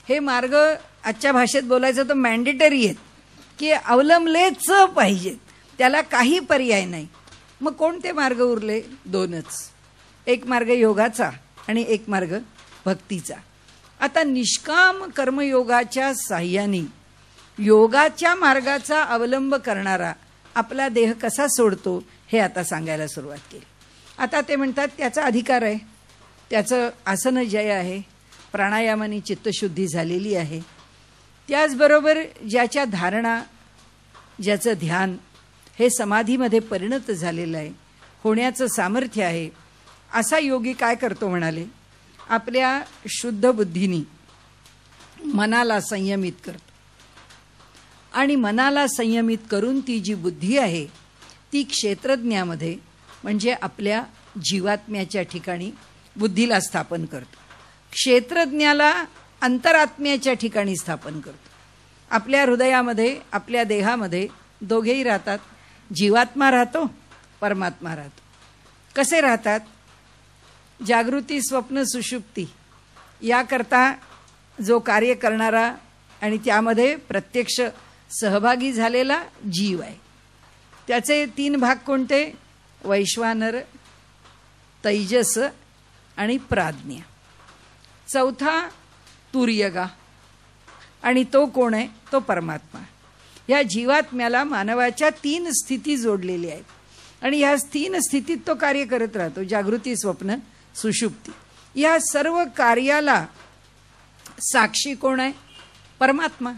Speaker 1: हे मार्ग आजच्या भाषेत बोलायचं तर मॅन्डेटरी आहेत की अवलंबलेच पाहिजेत, त्याला काही पर्याय नाही. मग कोणते मार्ग उरले? 2च. एक मार्ग योगाचा आणि एक मार्ग भक्तीचा. आता निष्काम कर्मयोगाच्या साह्याने योगाच्या मार्गाचा अवलंब करणारा आपला देह कसा सोडतो हे आता सांगायला सुरुवात केली. आता ते म्हणतात त्याचा अधिकार आहे, त्याचं आसन जय आहे, प्राणायामाने चित्तशुद्धी झालेली आहे. त्याचबरोबर ज्याच्या धारणा, ज्याचं ध्यान हे समाधीमध्ये परिणत झालेलं आहे, होण्याचं सामर्थ्य आहे, असा योगी काय करतो म्हणाले, आपल्या शुद्ध बुद्धीनी मनाला संयमित करतो. आणि मनाला संयमित करून ती जी बुद्धी आहे ती क्षेत्रज्ञामध्ये म्हणजे आपल्या जीवात्म्याच्या ठिकाणी बुद्धीला स्थापन करतो. क्षेत्रज्ञाला अंतरात्म्याच्या ठिकाणी स्थापन करतो. आपल्या हृदयामध्ये, आपल्या देहामध्ये दोघेही राहतात. जीवात्मा राहतो, परमात्मा राहतो. कसे राहतात? जागृती, स्वप्न, सुषुप्ती याकरता जो कार्य करणारा आणि त्यामध्ये प्रत्यक्ष सहभागी झालेला जीव आहे. त्याचे 3 भाग कोणते? वैश्वानर, तैजस आणि प्राज्ञा. चौथा तुर्यगा. आणि तो कोण आहे? तो परमात्मा. या जीवात्म्याला मानवाच्या 3 स्थिती जोडलेल्या आहेत. आणि ह्या 3 स्थितीत तो कार्य करत राहतो. जागृती, स्वप्न, सुषुप्ती. या सर्व कार्याला साक्षी कोण आहे? परमात्मा.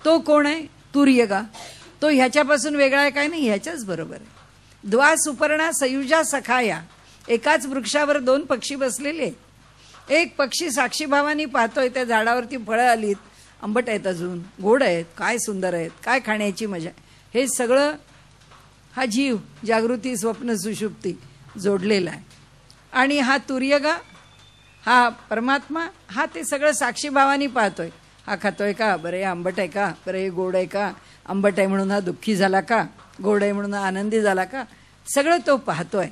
Speaker 1: तो कोण आहे? तुर्यगा. तो ह्याच्यापासून वेगळा आहे काय? नाही, ह्याच्याच बरोबर आहे. द्वा सुपर्णा सयुजा सखाया. एकाच वृक्षावर 2 पक्षी बसलेले. एक पक्षी साक्षीभावानी पाहतोय त्या झाडावरती फळं आलीत, आंबट आहेत, अजून गोड आहेत, काय सुंदर आहेत, काय खाण्याची मजा. हे सगळं हा जीव जागृती, स्वप्न, सुषुप्ती जोडलेला आहे. आणि हा तुर्यगा, हा परमात्मा, हा ते सगळं साक्षीभावानी पाहतोय. हा खातोय का? बरं हे आंबट आहे का? बरं हे गोड आहे का? आंबट आहे म्हणून हा दुःखी झाला का? गोड आहे म्हणून हा आनंदी झाला का? सगळं तो पाहतोय.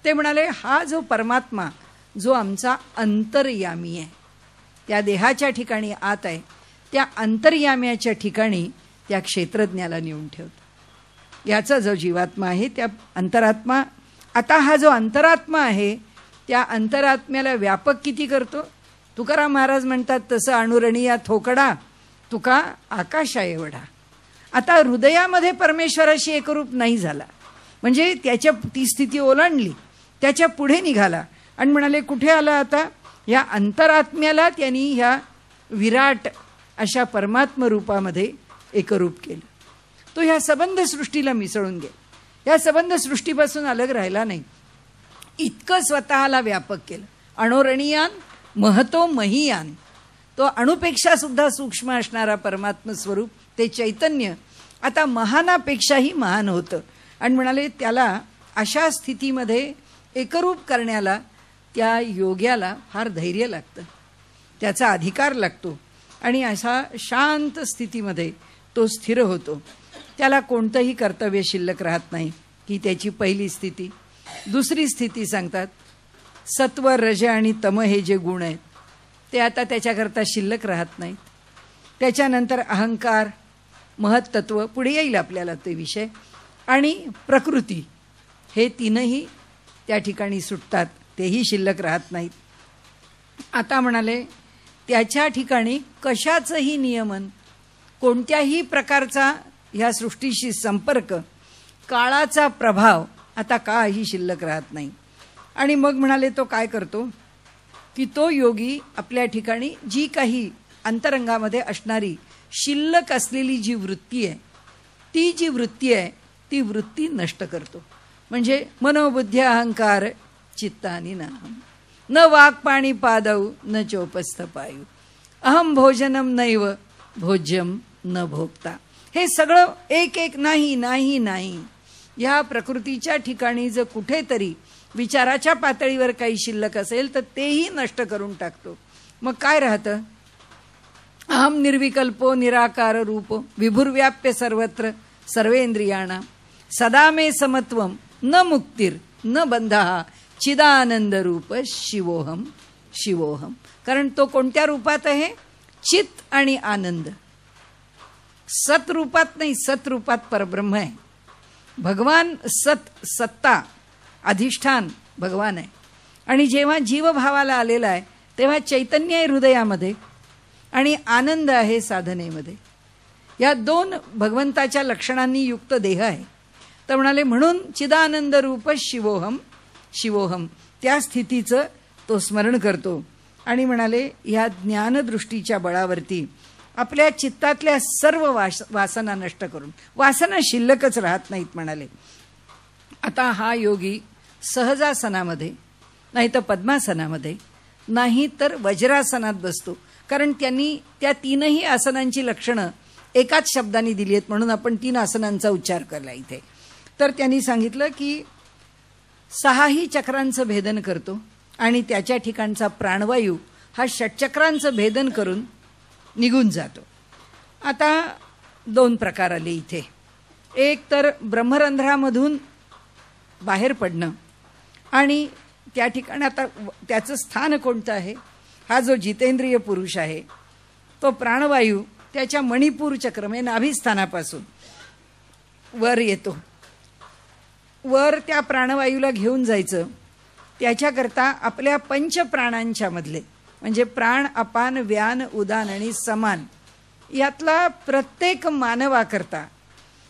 Speaker 1: ते म्हणाले हा जो परमात्मा, जो आमचा अंतर्यामी आहे, त्या देहाच्या ठिकाणी आत आहे, त्या अंतर्याम्याच्या ठिकाणी त्या क्षेत्रज्ञाला नेऊन ठेवतो. याचा जो जीवात्मा आहे त्या अंतरात्मा. आता हा जो अंतरात्मा आहे त्या अंतरात्म्याला व्यापक किती करतो? तुकाराम महाराज म्हणतात तसं अणुरणीया थोकडा तुका आकाशा एवढा. आता हृदयामध्ये परमेश्वराशी एकरूप नाही झाला म्हणजे त्याच्या ती स्थिती ओलांडली, त्याच्या पुढे निघाला आणि म्हणाले कुठे आला आता? या अंतरात्म्याला त्यांनी ह्या विराट अशा परमात्म रूपामध्ये एकरूप केलं. तो ह्या संबंध सृष्टीला मिसळून गेला. या संबंध सृष्टीपासून अलग राहिला नाही. इतकं स्वतःला व्यापक केलं. अणोरणीयान महतो महीयान. तो अणुपेक्षा सुद्धा सूक्ष्म असणारा परमात्म स्वरूप, ते चैतन्य आता महानापेक्षाही महान होतं. आणि म्हणाले त्याला अशा स्थितीमध्ये एकरूप करण्याला त्या योग्याला फार धैर्य लागतं, त्याचा अधिकार लागतो. आणि अशा शांत स्थितीमध्ये तो स्थिर होतो. त्याला कोणतंही कर्तव्य शिल्लक राहत नाही. ही त्याची पहिली स्थिती. दुसरी स्थिती सांगतात सत्व, रज आणि तम हे जे गुण आहेत ते आता त्याच्याकरता शिल्लक राहत नाहीत. त्याच्यानंतर अहंकार, महत्त्व पुढे येईल आपल्याला ते विषय, आणि प्रकृती हे 3ही त्या ठिकाणी सुटतात, तेही शिल्लक राहत नाहीत. आता म्हणाले त्याच्या ठिकाणी कशाचंही नियमन, कोणत्याही प्रकारचा ह्या सृष्टीशी संपर्क, काळाचा प्रभाव आता काही शिल्लक राहत नाही. आणि मग म्हणाले तो काय करतो की तो योगी आपल्या ठिकाणी जी काही अंतरंगामध्ये असणारी शिल्लक असलेली जी वृत्ती आहे, ती जी वृत्ती आहे ती वृत्ती नष्ट करतो. म्हणजे मनोबुद्धी अहंकार चित्तानी नाहम न वाक्पाणी पादौ न चोपस्थ पायू अहम भोजनम नैव भोज्यम न भोगता. हे सगळं एक एक नाही नाही नाही. या प्रकृतीच्या ठिकाणी जर कुठेतरी विचाराच्या पातळीवर काही शिल्लक असेल तर तेही नष्ट करून टाकतो. मग काय राहतं? अहम निर्विकल्पो निराकार रूप विभुर्व्याप्य सर्वत्र सर्वेंद्रियाणा सदा मे समत्वम न मुक्तिर न बंधः चिदानंद रूप शिवोहम शिवोहम. कारण तो कोणत्या रूपात आहे? चित आणि आनंद. सत रूपात नाही, सत रूपात परब्रह्म आहे. भगवान सत, सत्ता, अधिष्ठान भगवान आहे. आणि जेव्हा जीवभावाला आलेला आहे तेव्हा चैतन्य आहे हृदयामध्ये आणि आनंद आहे साधनेमध्ये. या दोन भगवंताच्या लक्षणांनी युक्त देह आहे. तर म्हणाले म्हणून चिदानंद रूप शिवोहम शिवोहम, त्या स्थितीचं तो स्मरण करतो. आणि म्हणाले ह्या ज्ञानदृष्टीच्या बळावरती आपल्या चित्तातल्या सर्व वासना नष्ट करून, वासना शिल्लकच राहत नाहीत म्हणाले. आता हा योगी सहजासनामध्ये नाही तर पद्मासनामध्ये नाही तर वज्रासनात बसतो. कारण त्यांनी त्या तीनही आसनांची लक्षणं एकाच शब्दांनी दिली आहेत, म्हणून आपण 3 आसनांचा उच्चार केला इथे. तर त्यांनी सांगितलं की 6ही चक्रांचं भेदन करतो आणि त्याच्या ठिकाणचा प्राणवायू हा षटचक्रांचं भेदन करून निघून जातो. आता 2 प्रकार आले इथे. एक तर ब्रह्मरंध्रामधून बाहेर पडणं आणि त्या ठिकाणी आता त्याचं स्थान कोणतं आहे. हा जो जितेंद्रिय पुरुष आहे तो प्राणवायू त्याच्या मणिपूर चक्र म्हणजे नाभिस्थानापासून वर येतो. वर त्या प्राणवायूला घेऊन जायचं. त्याच्याकरता आपल्या पंचप्राणांच्या मधले म्हणजे प्राण, अपान, व्यान, उदान आणि समान यातला प्रत्येक मानवाकरता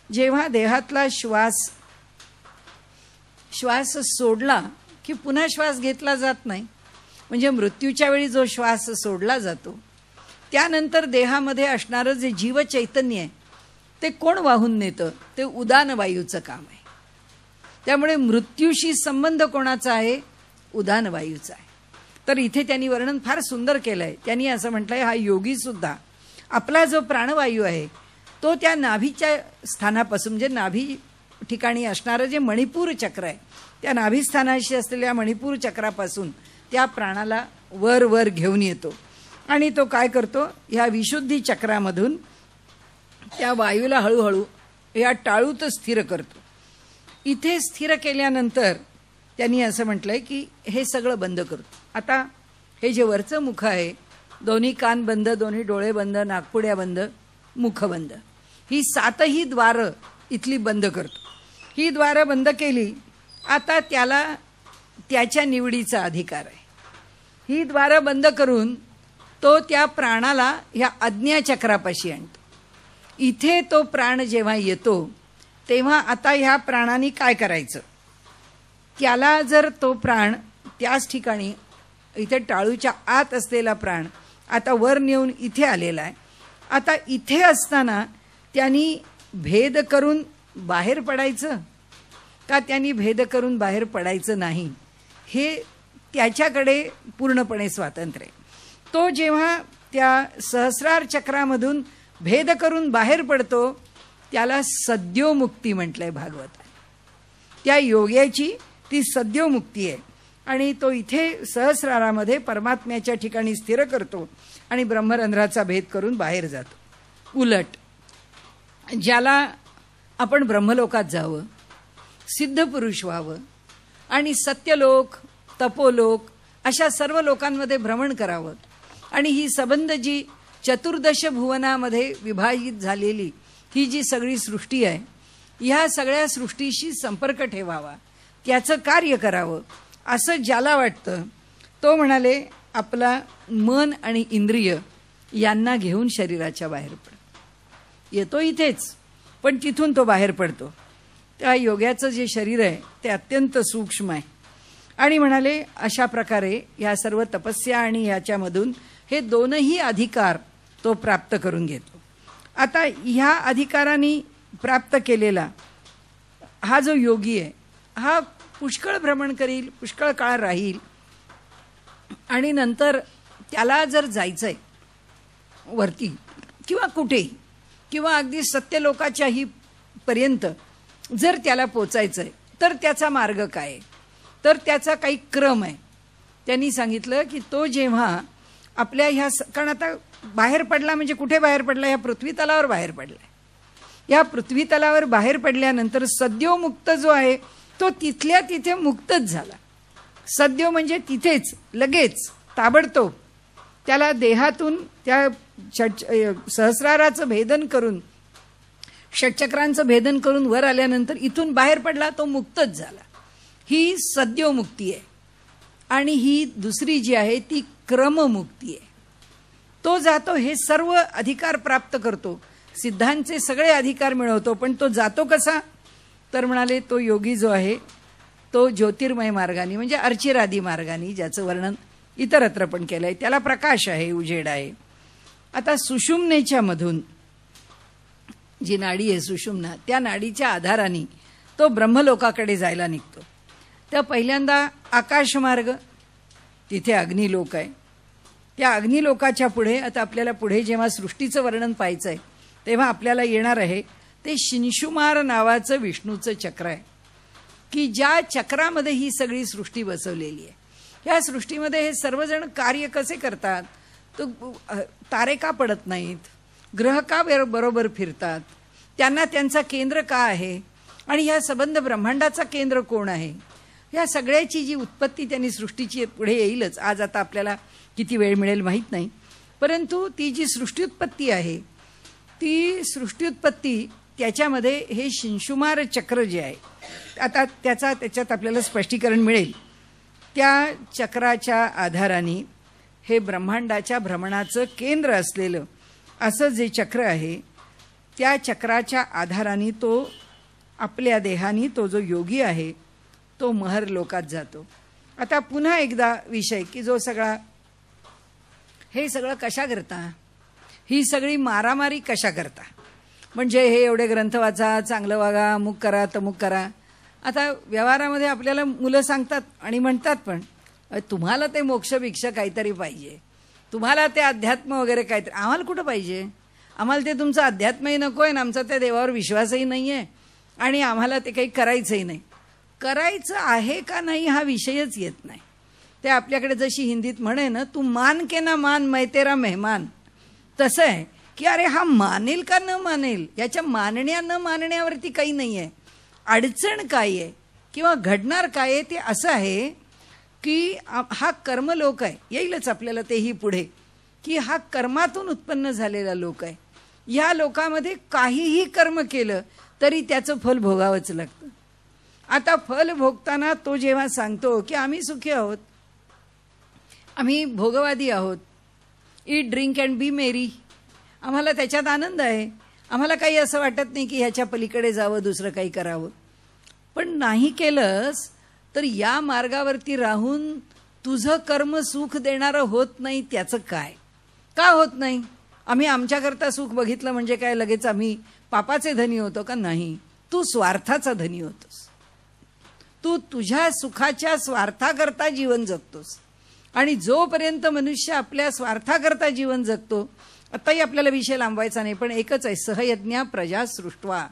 Speaker 1: जेव्हा देहातला श्वास सोडला की पुन्हा श्वास घेतला जात नाही. म्हणजे मृत्यूच्या वेळी जो श्वास सोडला जातो त्यानंतर देहामध्ये असणारं जे जीवचैतन्य आहे ते कोण वाहून नेतं, ते उदान वायूचं काम आहे. त्यामुळे मृत्यूशी संबंध कोणाचा आहे, उदान वायूचा आहे. तर इथे त्यांनी वर्णन फार सुंदर केलंय. त्यांनी असं म्हटलंय हा योगी सुद्धा आपला जो प्राणवायू आहे तो त्या नाभीच्या स्थानापासून म्हणजे नाभी ठिकाणी असणारं जे मणिपूर चक्र आहे त्या नाभिस्थानाशी असलेल्या मणिपूर चक्रापासून त्या प्राणाला वर वर घेऊन येतो. आणि तो काय करतो, ह्या विशुद्धी चक्रामधून त्या वायूला हळूहळू या टाळूत स्थिर करतो. इथे स्थिर केल्यानंतर त्यांनी असं म्हटलंय की हे सगळं बंद करतो. आता हे जे वरचं मुख आहे, दोन्ही कान बंद, दोन्ही डोळे बंद, नाकपुड्या बंद, मुख बंद, ही 7ही द्वारं इथली बंद करतो. ही द्वारं बंद केली. आता त्याला त्याच्या निवडीचा अधिकार आहे. ही द्वारं बंद करून तो त्या प्राणाला ह्या आज्ञाचक्रापाशी आणतो. इथे तो प्राण जेव्हा येतो तेव्हा आता ह्या प्राणाने काय करायचं, त्याला जर तो प्राण त्याच ठिकाणी इथे टाळूच्या आत असलेला प्राण आता वर नेऊन इथे आलेला आहे. आता इथे असताना त्यांनी भेद करून बाहेर पडायचं का त्यांनी भेद करून बाहेर पडायचं नाही, हे त्याच्याकडे पूर्णपणे स्वातंत्र्य आहे. तो जेव्हा त्या सहस्रार चक्रामधून भेद करून बाहेर पडतो त्याला सद्योमुक्ती म्हटलंय भागवतात. त्या योग्याची ती सद्योमुक्ती आहे. आणि तो इथे सहस्रारामध्ये परमात्म्याच्या ठिकाणी स्थिर करतो आणि ब्रह्मरंध्राचा भेद करून बाहेर जातो. उलट ज्याला आपण ब्रह्मलोकात जावं, सिद्ध पुरुष व्हावं आणि सत्यलोक, तपोलोक अशा सर्व लोकांमध्ये भ्रमण करावं आणि ही संबंध जी 14 भुवनामध्ये विभाजित झालेली ही जी सगळी सृष्टी आहे, ह्या सगळ्या सृष्टीशी संपर्क ठेवावा, त्याचं कार्य करावं असं ज्याला वाटतं तो म्हणाले आपला मन आणि इंद्रिय यांना घेऊन शरीराच्या बाहेर येतो. इथेच पण तिथून तो बाहेर पडतो. त्या योग्याचं जे शरीर आहे ते अत्यंत सूक्ष्म आहे. आणि म्हणाले अशा प्रकारे या सर्व तपस्या आणि ह्याच्यामधून हे 2ही अधिकार तो प्राप्त करून घेतो. आता ह्या अधिकारांनी प्राप्त केलेला हा जो योगी आहे हा पुष्कळ भ्रमण करील, पुष्कळ काळ राहील आणि नंतर त्याला जर जायचंय वरती किंवा कुठेही किंवा अगदी सत्यलोकाच्याही पर्यंत जर त्याला पोचायचंय तर त्याचा मार्ग काय आहे, तर त्याचा काही क्रम आहे. त्यांनी सांगितलं की तो जेव्हा आपल्या ह्या कारण आता बाहेर पडला म्हणजे कुठे बाहेर पडला, ह्या पृथ्वी तलावर बाहेर पडला. या पृथ्वी तलावर बाहेर पडल्यानंतर सद्योमुक्त जो आहे तो तिथल्या तिथे मुक्तच झाला. सद्यो म्हणजे तिथेच लगेच ताबडतोब त्याला देहातून त्या सहस्राराचं भेदन करून षटचक्रांचं भेदन करून वर आल्यानंतर इथून बाहेर पडला तो मुक्तच झाला. ही सद्योमुक्ती आहे. आणि ही दुसरी जी आहे ती क्रममुक्ती आहे. तो जातो, हे सर्व अधिकार प्राप्त करतो, सिद्धांचे सगळे अधिकार मिळवतो. पण तो जातो कसा? तर म्हणाले तो योगी जो आहे तो ज्योतिर्मय मार्गाने म्हणजे अर्चिरादी मार्गाने, ज्याचं वर्णन इतरत्र पण केलंय. त्याला प्रकाश आहे, उजेड आहे. आता सुषुम्नेच्या मधून जी नाडी आहे सुषुम्ना, त्या नाडीच्या आधाराने तो ब्रह्मलोकाकडे जायला निघतो. त्या पहिल्यांदा आकाशमार्ग, तिथे अग्निलोक आहे. त्या अग्निलोकाच्या पुढे आता आपल्याला पुढे जेव्हा सृष्टीचं वर्णन पाहायचं आहे तेव्हा आपल्याला येणार आहे ते शिंशुमार नावाचं विष्णूचं चक्र आहे, की ज्या चक्रामध्ये ही सगळी सृष्टी बसवलेली आहे. ह्या सृष्टीमध्ये हे सर्वजण कार्य कसे करतात, तो तारे का पडत नाहीत, ग्रह का बरोबर फिरतात, त्यांना त्यांचा केंद्र का आहे, आणि ह्या संबंध ब्रह्मांडाचा केंद्र कोण आहे, ह्या सगळ्याची जी उत्पत्ती त्यांनी सृष्टीची पुढे येईलच. आज आता आपल्याला किती वेळ मिळेल माहीत नाही, परंतु ती जी सृष्टीउत्पत्ती आहे ती सृष्टीउत्पत्ती त्याच्यामध्ये हे शिंशुमार चक्र जे आहे, आता त्याच्यात आपल्याला स्पष्टीकरण मिळेल. त्या चक्राच्या आधाराने हे ब्रह्मांडाच्या भ्रमणाचं केंद्र असलेलं असं जे चक्र आहे त्या चक्राच्या आधाराने तो आपल्या देहाने तो जो योगी आहे तो महर लोकात जातो. आता पुन्हा एकदा विषय की जो सगळा हे सगळं कशा करता, ही सगळी मारामारी कशा करता, म्हणजे हे एवढे ग्रंथ वाचा, चांगलं वागा, अमुक करा तमुक करा. आता व्यवहारामध्ये आपल्याला मुलं सांगतात आणि म्हणतात पण तुम्हाला ते मोक्ष भिक्षा काहीतरी पाहिजे, तुम्हाला ते अध्यात्म वगैरे काहीतरी. आम्हाला कुठं पाहिजे, आम्हाला ते तुमचं अध्यात्मही नको आहे आणि आमचा त्या देवावर विश्वासही नाही आहे आणि आम्हाला ते काही करायचंही नाही. करायचं आहे का नाही हा विषयच येत नाही. ते आपल्याकडे जशी हिंदीत म्हणे ना, तू मान के ना मान मै तेरा मेहमान, तसं आहे की अरे हा मानेल का न मानेल, याच्या मानण्या न मानण्यावरती काही नाही आहे. अडचण काय आहे किंवा घडणार काय आहे ते असं आहे की हा कर्मलोक आहे, येईलच आपल्याला तेही पुढे, की हा कर्मातून उत्पन्न झालेला लोक आहे. या लोकामध्ये काहीही कर्म केलं तरी त्याचं फल भोगावंच लागतं. आता फल भोगताना तो जेव्हा सांगतो की आम्ही सुखी आहोत, आम्ही भोगवादी आहोत, ईट ड्रिंक अँड बी मेरी, आम्हाला त्याच्यात आनंद आहे, आम्हाला काही असं वाटत नाही की ह्याच्या पलीकडे जावं, दुसरं काही करावं. पण नाही केलंस तर या मार्गावरती राहून तुझं कर्म सुख देणारं होत नाही. त्याचं काय, का होत नाही? आम्ही आमच्याकरता सुख बघितलं म्हणजे काय लगेच आम्ही पापाचे धनी होतो का? नाही, तू स्वार्थाचा धनी होतोस. तू तुझ्या सुखाच्या स्वार्थाकरता जीवन जगतोस आणि जोपर्यंत मनुष्य आपल्या स्वार्थाकरता जीवन जगतो, आताही आपल्याला विषय लांबवायचा नाही पण एकच आहे, सहयज्ञा प्रजा सृष्टवा.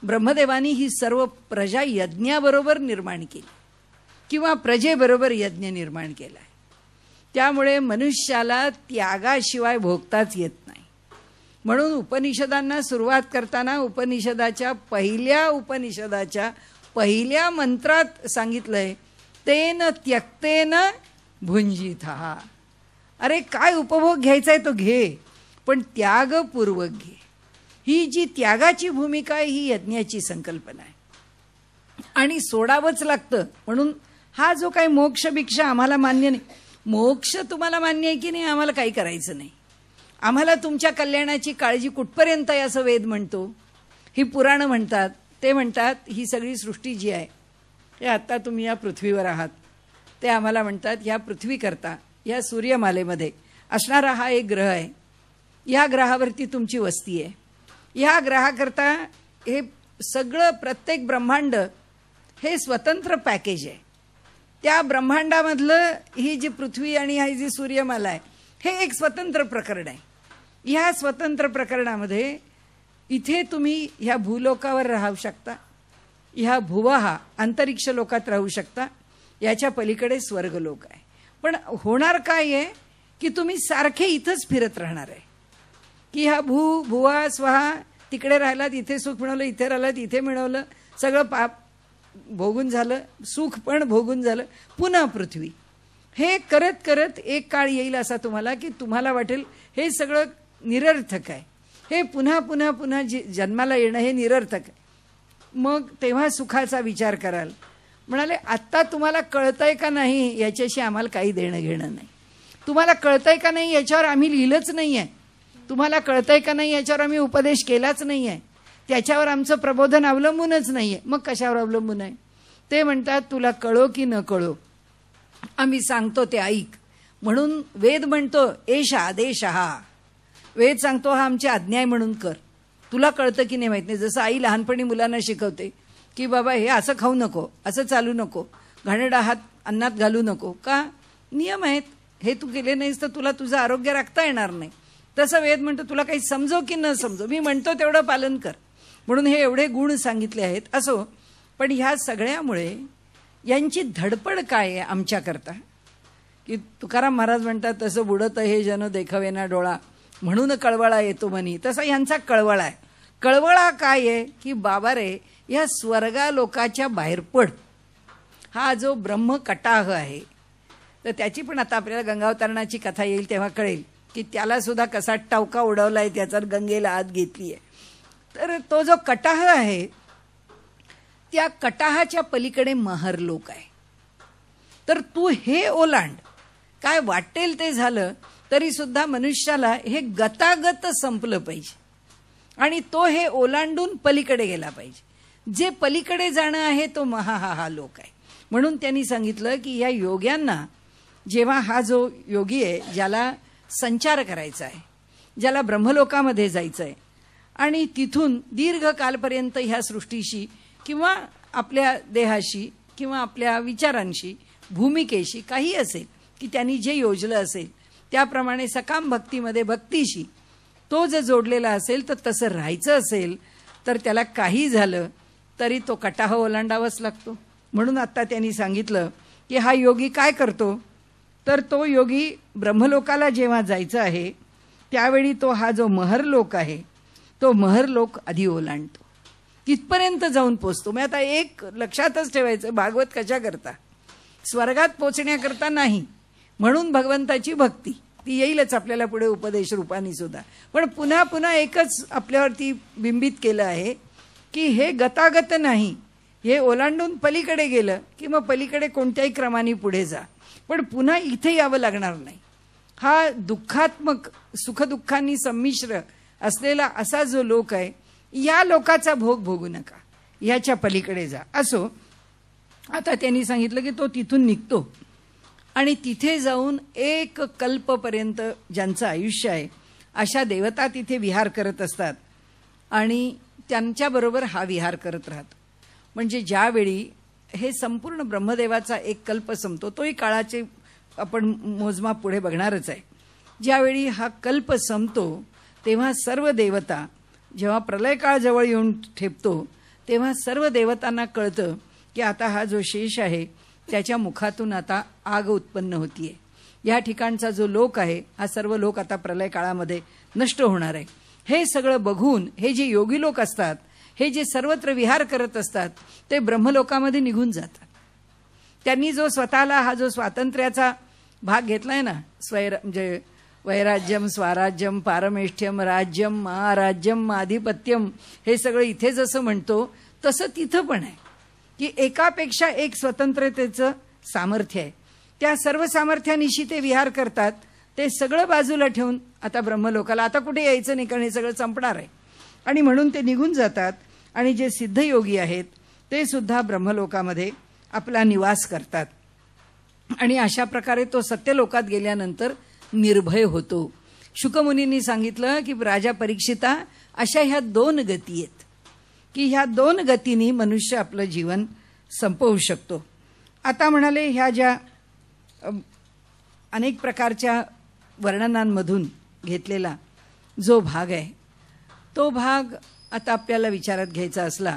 Speaker 1: ब्रह्मदेवानी ही सर्व प्रजा यज्ञाबरोबर निर्माण केली किंवा प्रजेबरोबर यज्ञ निर्माण केला आहे. त्यामुळे मनुष्याला त्यागाशिवाय भोगताच येत नाही. म्हणून उपनिषदांना सुरुवात करताना उपनिषदाच्या पहिल्या मंत्रात सांगितलंय, तेन त्यक्तेन भुंजितः. अरे काय उपभोग घ्यायचा आहे तो घे, पण त्यागपूर्वक घे. ही जी त्यागाची भूमिका आहे ही यज्ञाची संकल्पना आहे आणि सोडावंच लागतं. म्हणून हा जो काही मोक्ष भिक्षा आम्हाला मान्य नाही, मोक्ष तुम्हाला मान्य आहे की नाही आम्हाला काही करायचं नाही, आम्हाला तुमच्या कल्याणाची काळजी कुठपर्यंत आहे असं वेद म्हणतो, ही पुराणं म्हणतात. ते म्हणतात ही सगळी सृष्टी जी आहे हे आता तुम्ही या पृथ्वीवर आहात, ते आम्हाला म्हणतात ह्या पृथ्वीकरता या सूर्यमालेमध्ये असणारा हा एक ग्रह आहे, या ग्रहावरती तुमची वस्ती आहे, या ग्रहाकरता हे सगळं प्रत्येक ब्रह्मांड हे स्वतंत्र पॅकेज आहे. त्या ब्रह्मांडामधलं ही जी पृथ्वी आणि ही जी सूर्यमाला आहे हे एक स्वतंत्र प्रकरण आहे. ह्या स्वतंत्र प्रकरणामध्ये इथे तुम्ही ह्या भूलोकावर राहू शकता, ह्या भुवहा अंतरिक्ष लोकात राहू शकता, याच्या पलीकडे स्वर्गलोक आहे. पण होणार काय आहे की तुम्ही सारखे इथंच फिरत राहणार आहे, की ह्या भुवा स्वहा तिकडे राहिलात, इथे सुख मिळवलं, इथे राहिलात, इथे मिळवलं, सगळं पाप भोगून झालं, सुख पण भोगून झालं, पुन्हा पृथ्वी. हे करत करत एक काळ येईल असा तुम्हाला की तुम्हाला वाटेल हे सगळं निरर्थक आहे, हे पुन्हा पुन्हा पुन्हा जन्माला येणं हे निरर्थक आहे. मग तेव्हा सुखाचा विचार कराल. म्हणाले आत्ता तुम्हाला कळतंय का नाही याच्याशी आम्हाला काही देणं घेणं नाही. तुम्हाला कळतंय का नाही याच्यावर आम्ही लिहिलंच नाही आहे, तुम्हाला कळतंय का नाही याच्यावर आम्ही उपदेश केलाच नाही आहे, त्याच्यावर आमचं प्रबोधन अवलंबूनच नाही आहे. मग कशावर अवलंबून आहे? ते म्हणतात तुला कळो की न कळो, आम्ही सांगतो ते ऐक. म्हणून वेद म्हणतो एष आदेश हा, वेद सांगतो हा आमची आज्ञा आहे म्हणून कर. तुला कळतं की नाही माहित नाही. जसं आई लहानपणी मुलांना शिकवते की बाबा हे असं खाऊ नको, असं चालू नको, घाणेरडा हात अन्नात घालू नको, का नियम आहेत, हे तू केले नाहीस तर तुला तुझं आरोग्य राखता येणार नाही. तसं वेद म्हणतो तुला काही समजो की न समजो, मी म्हणतो तेवढं पालन कर. म्हणून हे एवढे गुण सांगितले आहेत. असो, पण ह्या सगळ्यामुळे यांची धडपड काय आहे आमच्याकरता, की तुकाराम महाराज म्हणतात तसं बुडत हे जन देखावेना डोळा, म्हणून कळवळा येतो मनी. तसा यांचा कळवळा आहे. कळवळा काय आहे की बाबा रे, या स्वर्गा लोकाच्या बाहेर पड. हा जो ब्रह्म कटाह आहे, तर त्याची पण आता आपल्याला गंगावतरणाची कथा येईल तेव्हा कळेल की त्याला सुद्धा कसा टावका उडवलाय, त्याचा गंगेला आत घेतली आहे. तर तो जो कटाह आहे, त्या कटाहाच्या पलीकडे महर लोक आहे. तर तू हे ओलांड, काय वाटेल ते झालं तरी सुद्धा मनुष्याला हे गतागत संपलं पाहिजे आणि तो हे ओलांडून पलीकडे गेला पाहिजे. जे पलीकडे जाणं आहे तो हा लोक आहे. म्हणून त्यांनी सांगितलं की या योग्यांना, जेव्हा हा जो योगी आहे ज्याला संचार करायचा आहे, ज्याला ब्रह्मलोकामध्ये जायचं आहे आणि तिथून दीर्घकालपर्यंत ह्या सृष्टीशी किंवा आपल्या देहाशी किंवा आपल्या विचारांशी, भूमिकेशी काही असेल की त्यांनी जे योजलं असेल त्याप्रमाणे सकाम भक्तीमध्ये भक्तीशी तो जर जोडलेला असेल, तर तसं राहायचं असेल तर त्याला काही झालं तरी तो कटाह ओलांडावाच लागतो. म्हणून आता त्यांनी सांगितलं की हा योगी काय करतो, तर तो योगी ब्रह्मलोकाला जेव्हा जायचं आहे त्यावेळी तो हा जो महरलोक आहे तो महरलोक आधी ओलांडतो, तिथपर्यंत जाऊन पोचतो. मग आता एक लक्षातच ठेवायचं, भागवत कशा करता, स्वर्गात पोचण्याकरता नाही. म्हणून भगवंताची भक्ती ती येईलच आपल्याला पुढे उपदेश रूपानी सुद्धा. पण पुन्हा पुन्हा एकच आपल्यावरती बिंबित केलं आहे की हे गतागत नाही, हे ओलांडून पलीकडे गेलं की मग पलीकडे कोणत्याही क्रमाने पुढे जा, पण पुन्हा इथे यावं लागणार नाही. हा दुःखात्मक, सुखदुःखांनी संमिश्र असलेला असा जो लोक आहे, या लोकाचा भोग भोगू नका, याच्या पलीकडे जा. असो, आता त्यांनी सांगितलं की तो तिथून निघतो आणि तिथे जाऊन एक कल्पपर्यंत ज्यांचं आयुष्य आहे अशा देवता तिथे विहार करत असतात आणि त्यांच्याबरोबर हा विहार करत राहतो. म्हणजे ज्यावेळी हे संपूर्ण ब्रह्मदेवाचा एक कल्प संपतो, तोही काळाचे आपण मोजमाप पुढे बघणारच आहे. ज्यावेळी हा कल्प संपतो तेव्हा सर्व देवता, जेव्हा प्रलय काळ जवळ येऊन ठेपतो तेव्हा सर्व देवतांना कळतं की आता हा जो शेष आहे त्याच्या मुखातून आता आग उत्पन्न होतीये. या ठिकाणचा जो लोक आहे हा सर्व लोक आता प्रलय काळामध्ये नष्ट होणार आहे. हे सगळं बघून हे जे योगी लोक असतात, हे जे सर्वत्र विहार करत असतात, ते ब्रह्मलोकामध्ये निघून जातात. त्यांनी जो स्वतःला हा जो स्वातंत्र्याचा भाग घेतलाय ना, म्हणजे वैराज्यम, स्वराज्यम, पारमेष्ठ्यम, राज्यम, महाराज्यम, आधिपत्यम, हे सगळं इथे जसं म्हणतो तसं तिथं पण आहे की एकापेक्षा एक स्वतंत्रतेचं सामर्थ्य आहे. त्या सर्व सामर्थ्यानिशी ते विहार करतात. ते सगळं बाजूला ठेवून आता ब्रह्मलोकाला, आता कुठे यायचं नाही कारण हे सगळं संपणार आहे, आणि म्हणून ते निघून जातात. आणि जे सिद्धयोगी आहेत ते सुद्धा ब्रह्मलोकामध्ये आपला निवास करतात आणि अशा प्रकारे तो सत्यलोकात गेल्यानंतर निर्भय होतो. शुकमुनींनी सांगितलं की राजा परीक्षिता, अशा ह्या दोन गती आहेत की ह्या दोन गतींनी मनुष्य आपलं जीवन संपवू शकतो. आता म्हणाले ह्या ज्या अनेक प्रकारच्या वर्णनांमधून घेतलेला जो भाग आहे तो भाग आता आपल्याला विचारात घ्यायचा असला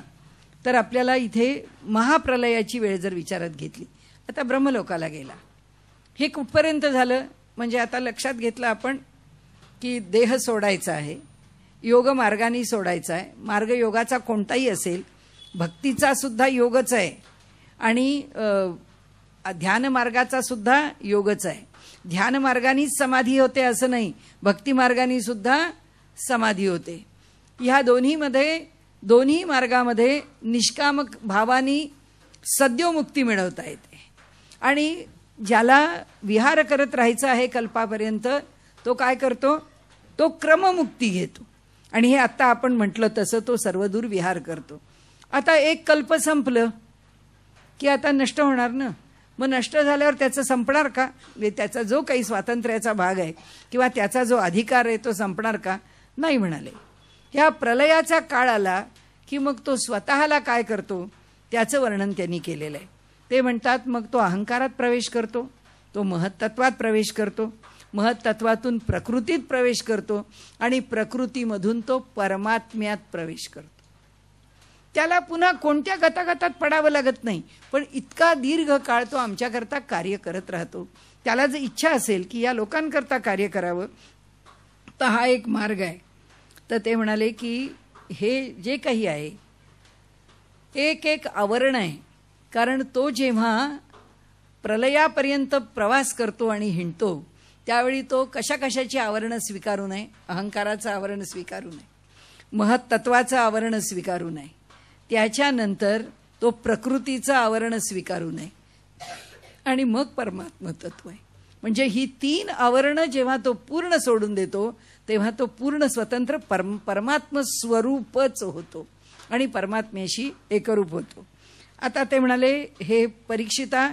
Speaker 1: तर आपल्याला इथे महाप्रलयाची वेळ जर विचारात घेतली, आता ब्रह्मलोकाला गेला, हे कुठपर्यंत झालं, म्हणजे आता लक्षात घेतलं आपण की देह सोडायचा आहे, योग मार्गाने सोडायचा आहे. मार्ग योगाचा कोणताही असेल, भक्तीचा सुद्धा योगच आहे आणि ध्यान मार्गाचा सुद्धा योगच आहे. ध्यान मार्गानेच समाधी होते असं नाही, भक्ती मार्गाने सुद्धा समाधी होते. ह्या दोन्ही मार्गामध्ये निष्काम भावानी सद्योमुक्ती मिळवता येते आणि ज्याला विहार करत राहायचं आहे कल्पापर्यंत तो काय करतो, तो क्रममुक्ती घेतो. आणि हे आत्ता आपण म्हटलं तसं तो सर्वदूर विहार करतो. आता एक कल्प संपलं की आता नष्ट होणार ना. मग नष्ट झाल्यावर त्याचं संपणार का? त्याचा जो काही स्वातंत्र्याचा भाग आहे किंवा त्याचा जो अधिकार आहे तो संपणार का? नाही म्हणाले. ह्या प्रलयाचा काळ आला की मग तो स्वतःला काय करतो त्याचं वर्णन त्यांनी केलेलं आहे. ते म्हणतात मग तो अहंकारात प्रवेश करतो, तो महत्तत्वात प्रवेश करतो, महत्तत्वातून प्रकृतीत प्रवेश करतो आणि प्रकृतीमधून तो परमात्म्यात प्रवेश करतो. त्याला पुन्हा कोणत्या गतागतात पडावं लागत नाही, पण इतका दीर्घ काळ तो आमच्याकरता कार्य करत राहतो. त्याला जर इच्छा असेल की या लोकांकरता कार्य करावं तर हा एक मार्ग आहे. तर ते म्हणाले की हे जे काही आहे एक एक आवरण आहे. कारण तो जेव्हा प्रलयापर्यंत प्रवास करतो आणि हिंडतो त्यावेळी तो कशा कशाची आवरणं स्वीकारू नये. अहंकाराचं आवरण स्वीकारू नये, महत्तत्वाचं आवरण स्वीकारू नये, त्याच्यानंतर तो प्रकृतीचं आवरण स्वीकारू नये आणि मग परमात्म तत्व आहे. म्हणजे ही 3 आवरणं जेव्हा तो पूर्ण सोडून देतो तेव्हा तो पूर्ण स्वतंत्र परमात्म स्वरूपच होतो आणि परमात्म्याशी एकरूप होतो. आता ते म्हणाले, हे परीक्षिता,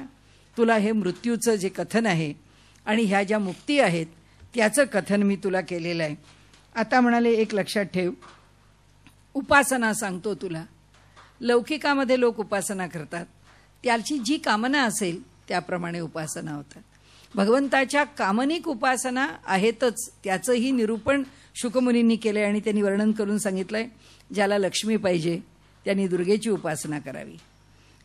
Speaker 1: तुला हे मृत्यूचं जे कथन आहे आणि ह्या ज्या मुक्ती आहेत त्याचं कथन मी तुला केलेलं आहे. आता म्हणाले एक लक्षात ठेव, उपासना सांगतो तुला. लौकिकामध्ये लोक उपासना करतात, त्याची जी कामना असेल त्याप्रमाणे उपासना होतात. भगवंताच्या कामनिक उपासना आहेतच, त्याचंही निरूपण शुकमुनींनी केलंय आणि त्यांनी वर्णन करून सांगितलंय. ज्याला लक्ष्मी पाहिजे त्यांनी दुर्गेची उपासना करावी,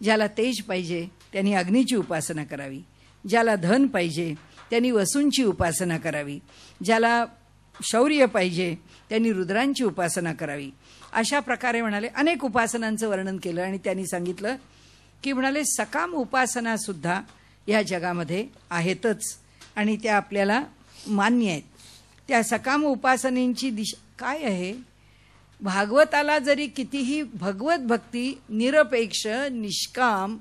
Speaker 1: ज्याला तेज पाहिजे त्यांनी अग्नीची उपासना करावी, ज्याला धन पाहिजे त्यांनी वसूंची उपासना करावी, ज्याला शौर्य पाहिजे त्यांनी रुद्रांची उपासना करावी. अशा प्रकारे म्हणाले अनेक उपासनांचं वर्णन केलं आणि त्यांनी सांगितलं की म्हणाले सकाम उपासना सुद्धा या जगामध्ये आहेतच आणि त्या आपल्याला मान्य आहेत. त्या सकाम उपासनेची दिशा काय आहे? भागवताला जरी कितीही भगवत भक्ती निरपेक्ष निष्काम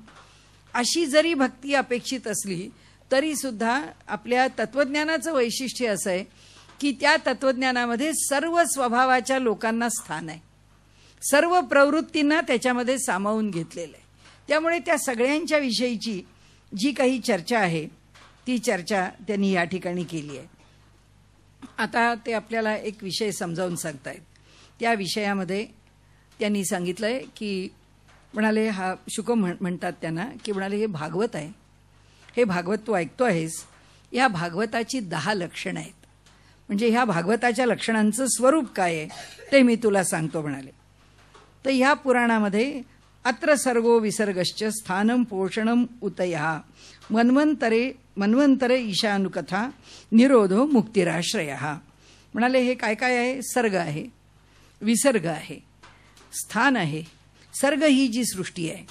Speaker 1: अशी जरी भक्ती अपेक्षित असली तरी सुद्धा आपल्या तत्वज्ञानाचं वैशिष्ट्य असं आहे की त्या तत्वज्ञानामध्ये सर्व स्वभावाच्या लोकांना स्थान आहे, सर्व प्रवृत्तींना त्याच्यामध्ये सामावून घेतलेलं आहे. त्यामुळे त्या सगळ्यांच्या विषयीची जी काही चर्चा आहे ती चर्चा त्यांनी या ठिकाणी केली आहे. आता ते आपल्याला एक विषय समजावून सांगतायत. त्या विषयामध्ये त्यांनी सांगितलंय की म्हणाले हा शुक म्हणतात त्यांना की म्हणाले हे भागवत आहे, हे भागवत तू ऐकतो आहेस, या भागवताची 10 लक्षणं आहेत. म्हणजे ह्या भागवताच्या लक्षणांचं स्वरूप काय आहे ते मी तुला सांगतो म्हणाले. तर ह्या पुराणामध्ये अत्र सर्गो विसर्गश्च स्थानम पोषणम उतयः मन्वंतरे ईशानुकथा निरोधो मुक्तिराश्रयः. म्हणाले हे काय काय आहे? सर्ग आहे, विसर्ग आहे, स्थान आहे. सर्ग ही जी सृष्टी आहे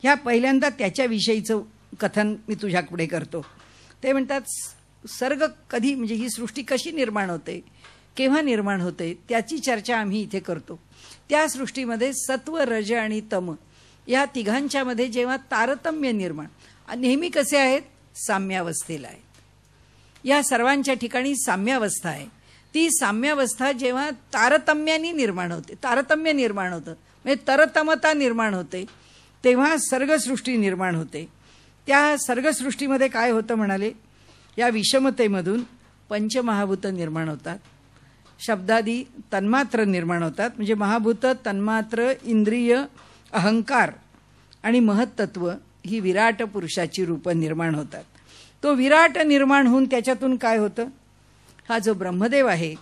Speaker 1: ह्या पहिल्यांदा त्याच्याविषयीचं कथन मी तुझ्या पुढे करतो. ते म्हणतात सर्ग कधी म्हणजे ही सृष्टी कशी निर्माण होते, केव्हा निर्माण होते त्याची चर्चा आम्ही इथे करतो. त्या सृष्टीमध्ये सत्व रज आणि तम या तिघांच्यामध्ये जेव्हा तारतम्य निर्माण नेहमी कसे आहेत? साम्यावस्थेला आहेत. या सर्वांच्या ठिकाणी साम्यावस्था आहे. ती साम्यावस्था जेव्हा तारतम्यानी निर्माण होते, तारतम्य निर्माण होतं म्हणजे तरतमता निर्माण होते तेव्हा सर्गसृष्टी निर्माण होते. त्या सर्गसृष्टीमध्ये काय होतं म्हणाले, या विषमतेमधून पंचमहाभूत निर्माण होतात, शब्दादी तन्मात्र निर्माण होतात. म्हणजे महाभूत, तन्मात्र, इंद्रिय, अहंकार आणि महत्तत्व ही विराट पुरुषाची रूपं निर्माण होतात. तो विराट निर्माण होऊन त्याच्यातून काय होतं? हा जो ब्रह्मदेव आहे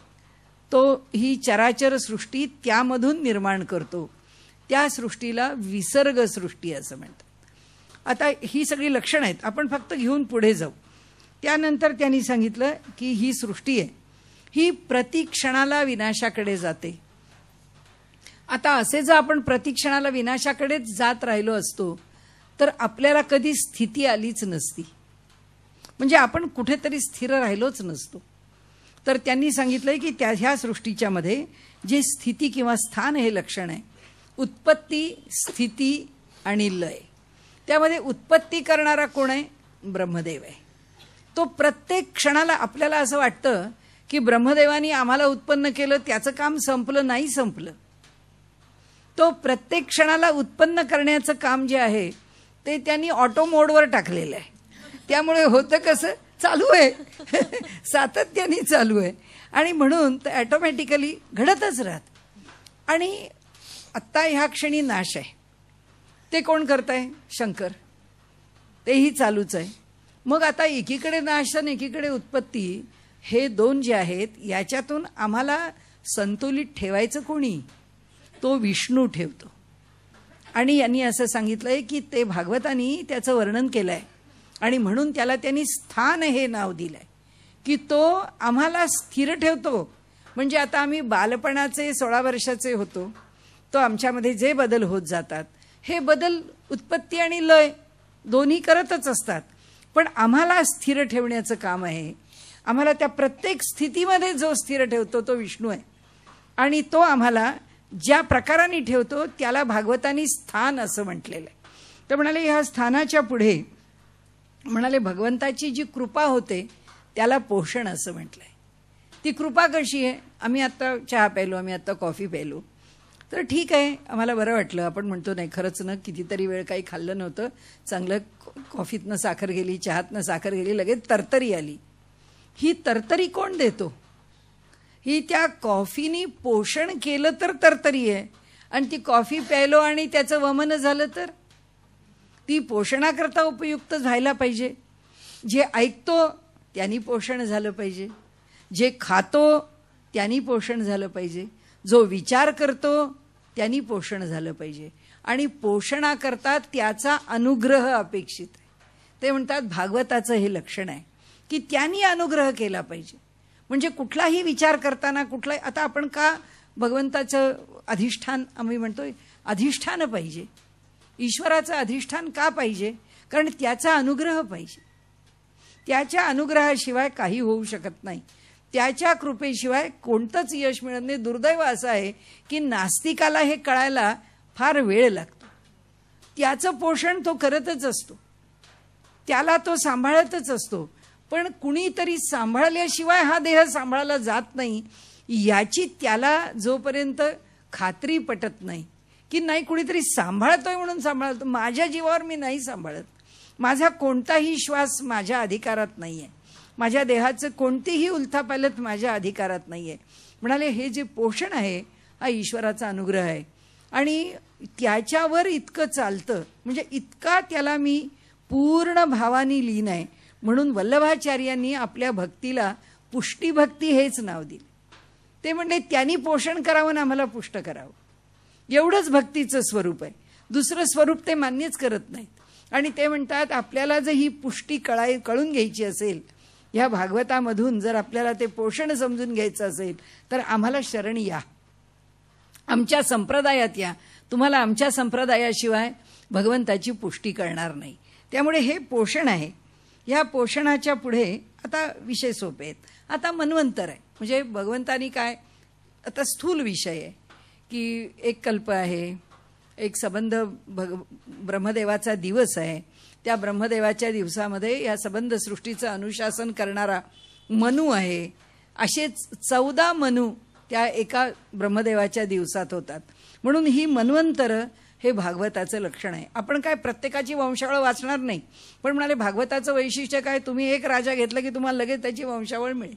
Speaker 1: तो ही चराचर सृष्टी त्यामधून निर्माण करतो. त्या सृष्टीला विसर्ग सृष्टी असं म्हणतात. आता ही सगळी लक्षणं आहेत, आपण फक्त घेऊन पुढे जाऊ. त्यानंतर त्यांनी सांगितलं की ही सृष्टी आहे ही प्रतिक्षणाला विनाशाकडे जाते. आता असे जर आपण प्रतिक्षणाला विनाशाकडेच जात राहिलो असतो तर आपल्याला कधी स्थिती आलीच नसती, म्हणजे आपण कुठेतरी स्थिर राहिलोच नसतो. तर त्यांनी सांगितलंय की ह्या सृष्टीच्या मध्ये जे स्थिती किंवा स्थान हे लक्षण आहे, उत्पत्ती, स्थिती आणि लय. त्यामध्ये उत्पत्ती करणारा कोण आहे? ब्रह्मदेव आहे. तो प्रत्येक क्षणाला आपल्याला असं वाटतं की ब्रह्मदेवानी आम्हाला उत्पन्न केलं, त्याचं काम संपलं, नाही संपलं. तो प्रत्येक क्षणाला उत्पन्न करण्याचं काम जे आहे ते त्यांनी ऑटो मोडवर टाकलेलं आहे. त्यामुळे होतं कसं, चालू आहे सातत्याने चालू आहे आणि म्हणून ते ऑटोमॅटिकली घडतच राहत. आणि आत्ता ह्या क्षणी नाश आहे, ते कोण करताय? शंकर. तेही चालूच आहे. मग आता एकीकडे नाश आणि एकीकडे उत्पत्ती, हे दोन जे आहेत याच्यातून आम्हाला संतुलित ठेवायचं कोणी? तो विष्णू ठेवतो. आणि यांनी असं सांगितलंय की ते भागवतांनी त्याचं वर्णन केलंय आणि म्हणून त्याला त्यांनी स्थान हे नाव दिलंय की तो आम्हाला स्थिर ठेवतो. म्हणजे आता आम्ही बालपणाचे 16 वर्षाचे होतो, तो आमच्यामध्ये जे बदल होत जातात, हे बदल उत्पत्ती आणि लय दोन्ही करतच असतात, पण आम्हाला स्थिर ठेवण्याचं काम आहे. आम्हाला त्या प्रत्येक स्थितीमध्ये जो स्थिर ठेवतो तो विष्णू आहे आणि तो आम्हाला ज्या प्रकाराने ठेवतो त्याला भागवतांनी स्थान असं म्हटलेलं आहे. तर म्हणाले ह्या स्थानाच्या पुढे म्हणाले भगवंताची जी कृपा होते त्याला पोषण असं म्हटलंय. ती कृपा कशी आहे? आम्ही आत्ता चहा प्यायलो, आम्ही आत्ता कॉफी प्यायलो, तर ठीक आहे, आम्हाला बरं वाटलं. आपण म्हणतो नाही खरंच ना, कितीतरी वेळ काही खाल्लं नव्हतं, चांगलं कॉफीतनं साखर गेली, चहातनं साखर गेली, लगेच तरतरी आली. ही तरतरी कोण देतो? ही त्या कॉफीनी पोषण केलं तर तरतरी आहे. आणि ती कॉफी प्यायलो आणि त्याचं वमन झालं तर ती पोषणाकरता उपयुक्त व्हायला पाहिजे. जे ऐकतो त्यांनी पोषण झालं पाहिजे, जे खातो त्यांनी पोषण झालं पाहिजे, जो विचार करतो त्यांनी पोषण झालं पाहिजे. आणि पोषणाकरता त्याचा अनुग्रह अपेक्षित आहे. ते म्हणतात भागवताचं हे लक्षण आहे की त्यांनी अनुग्रह केला पाहिजे. म्हणजे कुठलाही विचार करताना कुठलाही, आता आपण का भगवंताचं अधिष्ठान आम्ही म्हणतोय, अधिष्ठान पाहिजे. ईश्वराचं अधिष्ठान का पाहिजे? कारण त्याचा अनुग्रह पाहिजे. त्याच्या अनुग्रहाशिवाय काही होऊ शकत नाही. त्याच्या कृपेशिवाय कोणतंच यश मिळत नाही. दुर्दैव असं आहे की नास्तिकाला हे कळायला फार वेळ लागतो. त्याचं पोषण तो करतच असतो, त्याला तो सांभाळतच असतो, पण कुणीतरी सांभाळल्याशिवाय हा देह सांभाळला जात नाही, याची त्याला जोपर्यंत खात्री पटत नाही की नाही कुणीतरी सांभाळतोय म्हणून सांभाळतो, माझ्या जीवावर मी नाही सांभाळत, माझा कोणताही श्वास माझ्या अधिकारात नाही आहे, माझ्या देहाचं कोणतीही उलथापालथ माझ्या अधिकारात नाही आहे. म्हणाले हे जे पोषण आहे हा ईश्वराचा अनुग्रह आहे आणि त्याच्यावर इतकं चालतं, म्हणजे इतका त्याला मी पूर्ण भावानी लीन आहे. म्हणून वल्लभाचार्यांनी आपल्या भक्तीला पुष्टीभक्ती हेच नाव दिले. ते म्हणजे त्यांनी पोषण करावं आणि आम्हाला पुष्ट करावं, एवढंच भक्तीचं स्वरूप आहे. दुसरं स्वरूप ते मान्यच करत नाहीत. आणि ते म्हणतात आपल्याला जर ही पुष्टी कळून घ्यायची असेल, ह्या भागवतामधून जर आपल्याला ते पोषण समजून घ्यायचं असेल तर आम्हाला शरण या, आमच्या संप्रदायात या. तुम्हाला आमच्या संप्रदायाशिवाय भगवंताची पुष्टी करणार नाही. त्यामुळे हे पोषण आहे. या पोषणाच्या पुढे आता विषय सोपे आहेत. आता मन्वंतर आहे, म्हणजे भगवंतानी काय, आता स्थूल विषय आहे की एक कल्प आहे, एक संबंध ब्रह्मदेवाचा दिवस आहे. त्या ब्रह्मदेवाच्या दिवसामध्ये या संबंध सृष्टीचं अनुशासन करणारा मनू आहे. असेच 14 मनू त्या एका ब्रह्मदेवाच्या दिवसात होतात. म्हणून ही मन्वंतर हे भागवताचं लक्षण आहे. आपण काय प्रत्येकाची वंशावळ वाचणार नाही, पण म्हणाले भागवताचं वैशिष्ट्य काय, तुम्ही एक राजा घेतला की तुम्हाला लगेच त्याची वंशावळ मिळेल.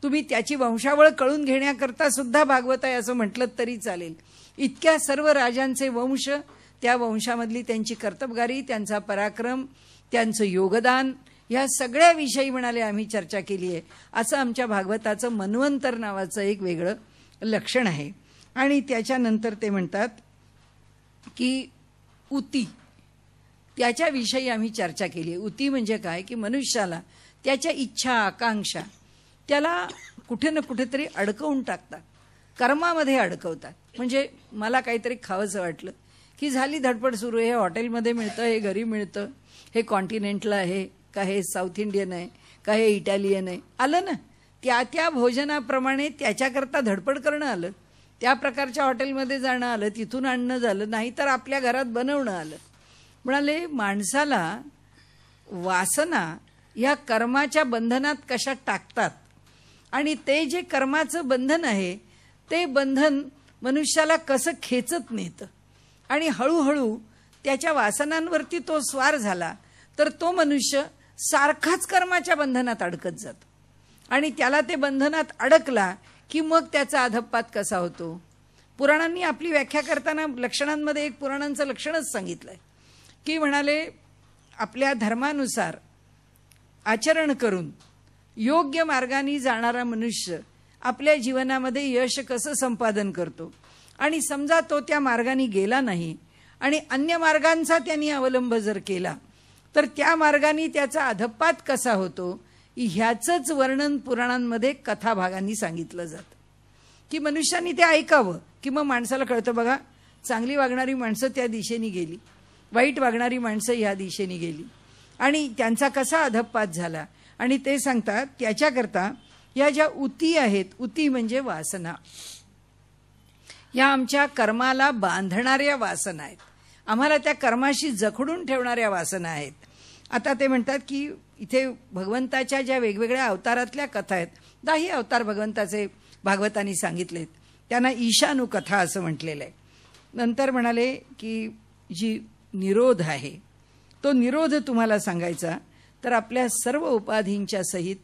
Speaker 1: तुम्ही त्याची वंशावळ कळून घेण्याकरता सुद्धा भागवत आहे असं म्हटलं तरी चालेल. इतक्या सर्व राजांचे वंश, त्या वंशामधली त्यांची कर्तबगारी, त्यांचा पराक्रम, त्यांचं योगदान, या सगळ्या विषयी म्हणाले आम्ही चर्चा केली आहे. असं आमच्या भागवताचं मन्वंतर नावाचं एक वेगळं लक्षण आहे. आणि त्याच्यानंतर ते म्हणतात की उती, त्याच्याविषयी आम्ही चर्चा केली आहे. उती म्हणजे काय की मनुष्याला त्याच्या इच्छा आकांक्षा त्याला कुठे ना कुठेतरी अडकवून टाकतात, कर्मामध्ये अडकवतात. म्हणजे मला काहीतरी खावंसं वाटलं की झाली धडपड सुरू आहे, हे हॉटेलमध्ये मिळतं, हे घरी मिळतं, हे कॉन्टिनेंटला आहे का, हे साऊथ इंडियन आहे का, हे इटालियन आहे, आलं ना. त्या त्या भोजनाप्रमाणे त्याच्याकरता धडपड करणं आलं, त्या प्रकारच्या हॉटेलमध्ये जाणं आलं, तिथून आणणं झालं, नाही तर आपल्या घरात बनवणं आलं. म्हणाले माणसाला वासना या कर्माच्या बंधनात कशा टाकतात. आणि ते जे कर्माचं बंधन आहे ते बंधन मनुष्याला कसं खेचत नेतं आणि हळूहळू त्याच्या वासनांवरती तो स्वार झाला तर तो मनुष्य सारखाच कर्माच्या बंधनात अडकत जातो. आणि त्याला ते बंधनात अडकला की मग त्याचा अधःपात कसा होतो. पुराणांनी आपली व्याख्या करताना लक्षणांमध्ये एक पुराणांचं लक्षणच सांगितलंय की म्हणाले, आपल्या धर्मानुसार आचरण करून योग्य मार्गाने जाणारा मनुष्य आपल्या जीवनामध्ये यश कसं संपादन करतो. आणि समजा तो त्या मार्गाने गेला नाही आणि अन्य मार्गांचा त्यांनी अवलंब जर केला तर त्या मार्गाने त्याचा अधःपात कसा होतो ह्याचंच वर्णन पुराणांमध्ये कथाभागांनी सांगितलं जातं. की मनुष्याने ते ऐकावं की मग माणसाला कळतं, बघा चांगली वागणारी माणसं त्या दिशेने गेली, वाईट वागणारी माणसं ह्या दिशेने गेली आणि त्यांचा कसा अधःपात झाला. आणि ते सांगतात त्याच्याकरता या ज्या उती आहेत, उती म्हणजे वासना, या आमच्या कर्माला बांधणाऱ्या वासना आहेत, आम्हाला त्या कर्माशी जखडून ठेवणाऱ्या वासना आहेत. आता ते म्हणतात की इथे भगवंताच्या ज्या वेगवेगळ्या अवतारातल्या कथा आहेत, 10 अवतार भगवंताचे भागवतांनी सांगितलेत, त्यांना ईशानु कथा असं म्हटलेलं आहे. नंतर म्हणाले की जी निरोध आहे तो निरोध तुम्हाला सांगायचा तर आपल्या सर्व उपाधींच्या सहित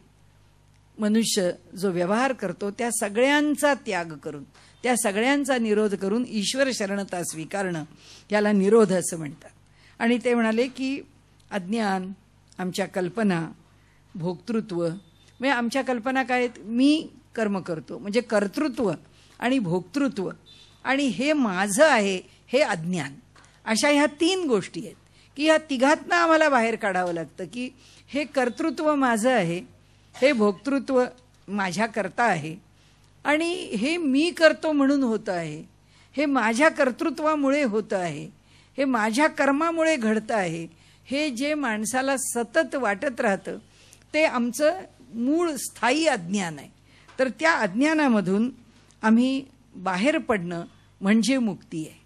Speaker 1: मनुष्य जो व्यवहार करतो त्या सगळ्यांचा त्याग करून, त्या सगळ्यांचा निरोध करून ईश्वर शरणता स्वीकारणं याला निरोध असं म्हणतात. आणि ते म्हणाले की अज्ञान, आमच्या कल्पना, भोक्तृत्व, म्हणजे आमच्या कल्पना काय आहेत, मी कर्म करतो म्हणजे कर्तृत्व आणि भोक्तृत्व आणि हे माझं आहे हे अज्ञान, अशा ह्या 3 गोष्टी आहेत की ह्या तिघातनं आम्हाला बाहेर काढावं लागतं की हे कर्तृत्व माझं आहे, हे भोक्तृत्व माझ्या करता आहे आणि हे मी करतो म्हणून होतं आहे, हे माझ्या कर्तृत्वामुळे होतं आहे, हे माझ्या कर्मामुळे घडतं आहे. हे जे माणसाला सतत वाटत राहतं ते आमचं मूळ स्थायी अज्ञान आहे. तर त्या अज्ञानामधून आम्ही बाहेर पडणं म्हणजे मुक्ती आहे.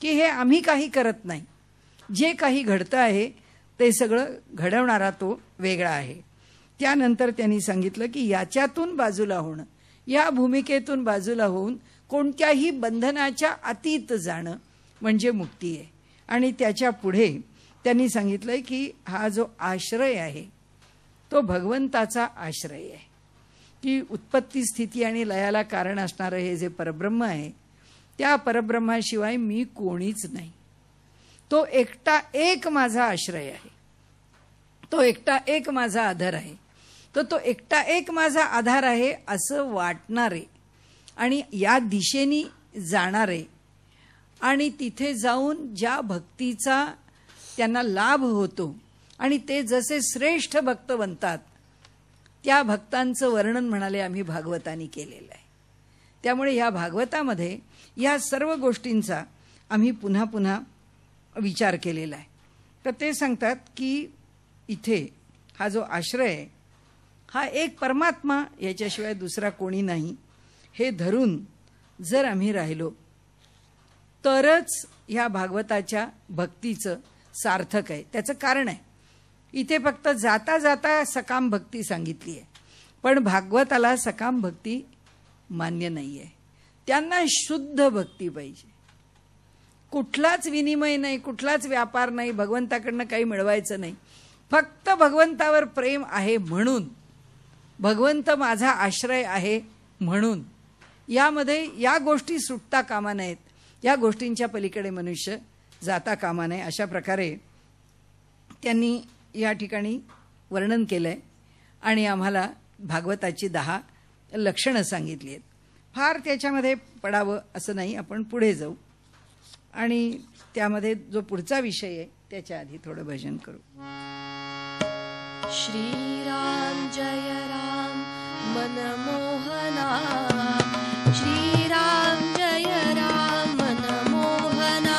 Speaker 1: की हे आम्ही काही करत नाही, जे काही घडतं आहे ते सगळं घडवणारा तो वेगळा आहे. त्यानंतर त्यांनी सांगितलं की याच्यातून बाजूला होणं, या भूमिकेतून बाजूला होऊन कोणत्याही बंधनाच्या अतीत जाणं म्हणजे मुक्ती आहे. आणि त्याच्या पुढे त्यांनी सांगितलंय की हा जो आश्रय आहे तो भगवंताचा आश्रय आहे. की उत्पत्ती स्थिती आणि लयाला कारण असणारं हे जे परब्रह्म आहे त्या परब्रह्माशिवाय मी कोणीच नाही. तो एकटा एक माझा आश्रय आहे, तो एकटा एक माझा आधार आहे. तो एकटा एक माझा आधार आहे असं वाटणारे आणि या दिशेने जाणारे आणि तिथे जाऊन ज्या भक्तीचा त्यांना लाभ होतो आणि ते जसे श्रेष्ठ भक्त बनतात त्या भक्तांचं वर्णन म्हणाले आम्ही भागवतानी केलेलं आहे. त्यामुळे या भागवतामध्ये या सर्व गोष्टींचा आम्ही पुन्हा पुन्हा विचार केलेला आहे. तर ते सांगतात की इथे हा जो आश्रय आहे हा एक परमात्मा, याच्याशिवाय दुसरा कोणी नाही, हे धरून जर आम्ही राहिलो तरच ह्या भागवताच्या भक्तीचं सार्थक आहे. त्याचं कारण आहे इथे फक्त जाता जाता सकाम भक्ती सांगितली आहे, पण भागवताला सकाम भक्ती मान्य नाही आहे. त्यांना शुद्ध भक्ती पाहिजे, कुठलाच विनिमय नाही, कुठलाच व्यापार नाही, भगवंताकडनं काही मिळवायचं नाही, फक्त भगवंतावर प्रेम आहे म्हणून, भगवंत माझा आश्रय आहे म्हणून. यामध्ये या गोष्टी सुटता कामा नयेत, या गोष्टींच्या पलीकडे मनुष्य जाता कामा नये. अशा प्रकारे त्यांनी या ठिकाणी वर्णन केलंय आणि आम्हाला भागवताची 10 लक्षणं सांगितली आहेत. फार त्याच्यामध्ये पडावं असं नाही, आपण पुढे जाऊ आणि त्यामध्ये जो पुढचा विषय आहे त्याच्या आधी थोडं भजन करू.
Speaker 3: श्रीराम जय राम मनमोहना, श्रीराम जय राम मनमोहना,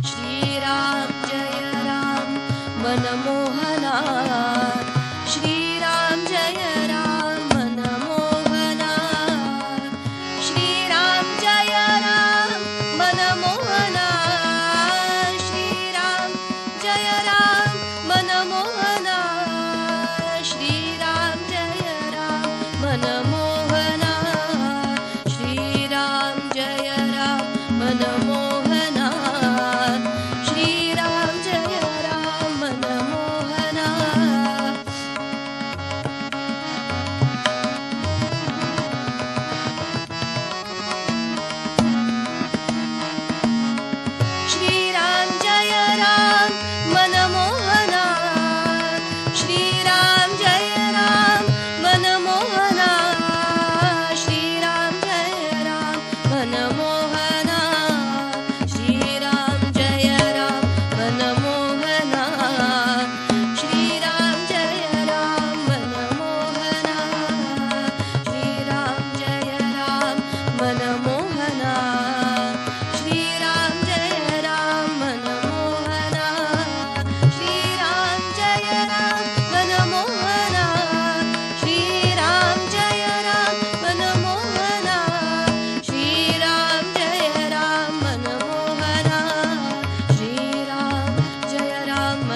Speaker 3: श्रीराम जय राम मनमोहना, श्रीराम जय राम मनमोहना, श्रीराम जय राम मनमोहना, श्रीराम जय राम मनमोहना,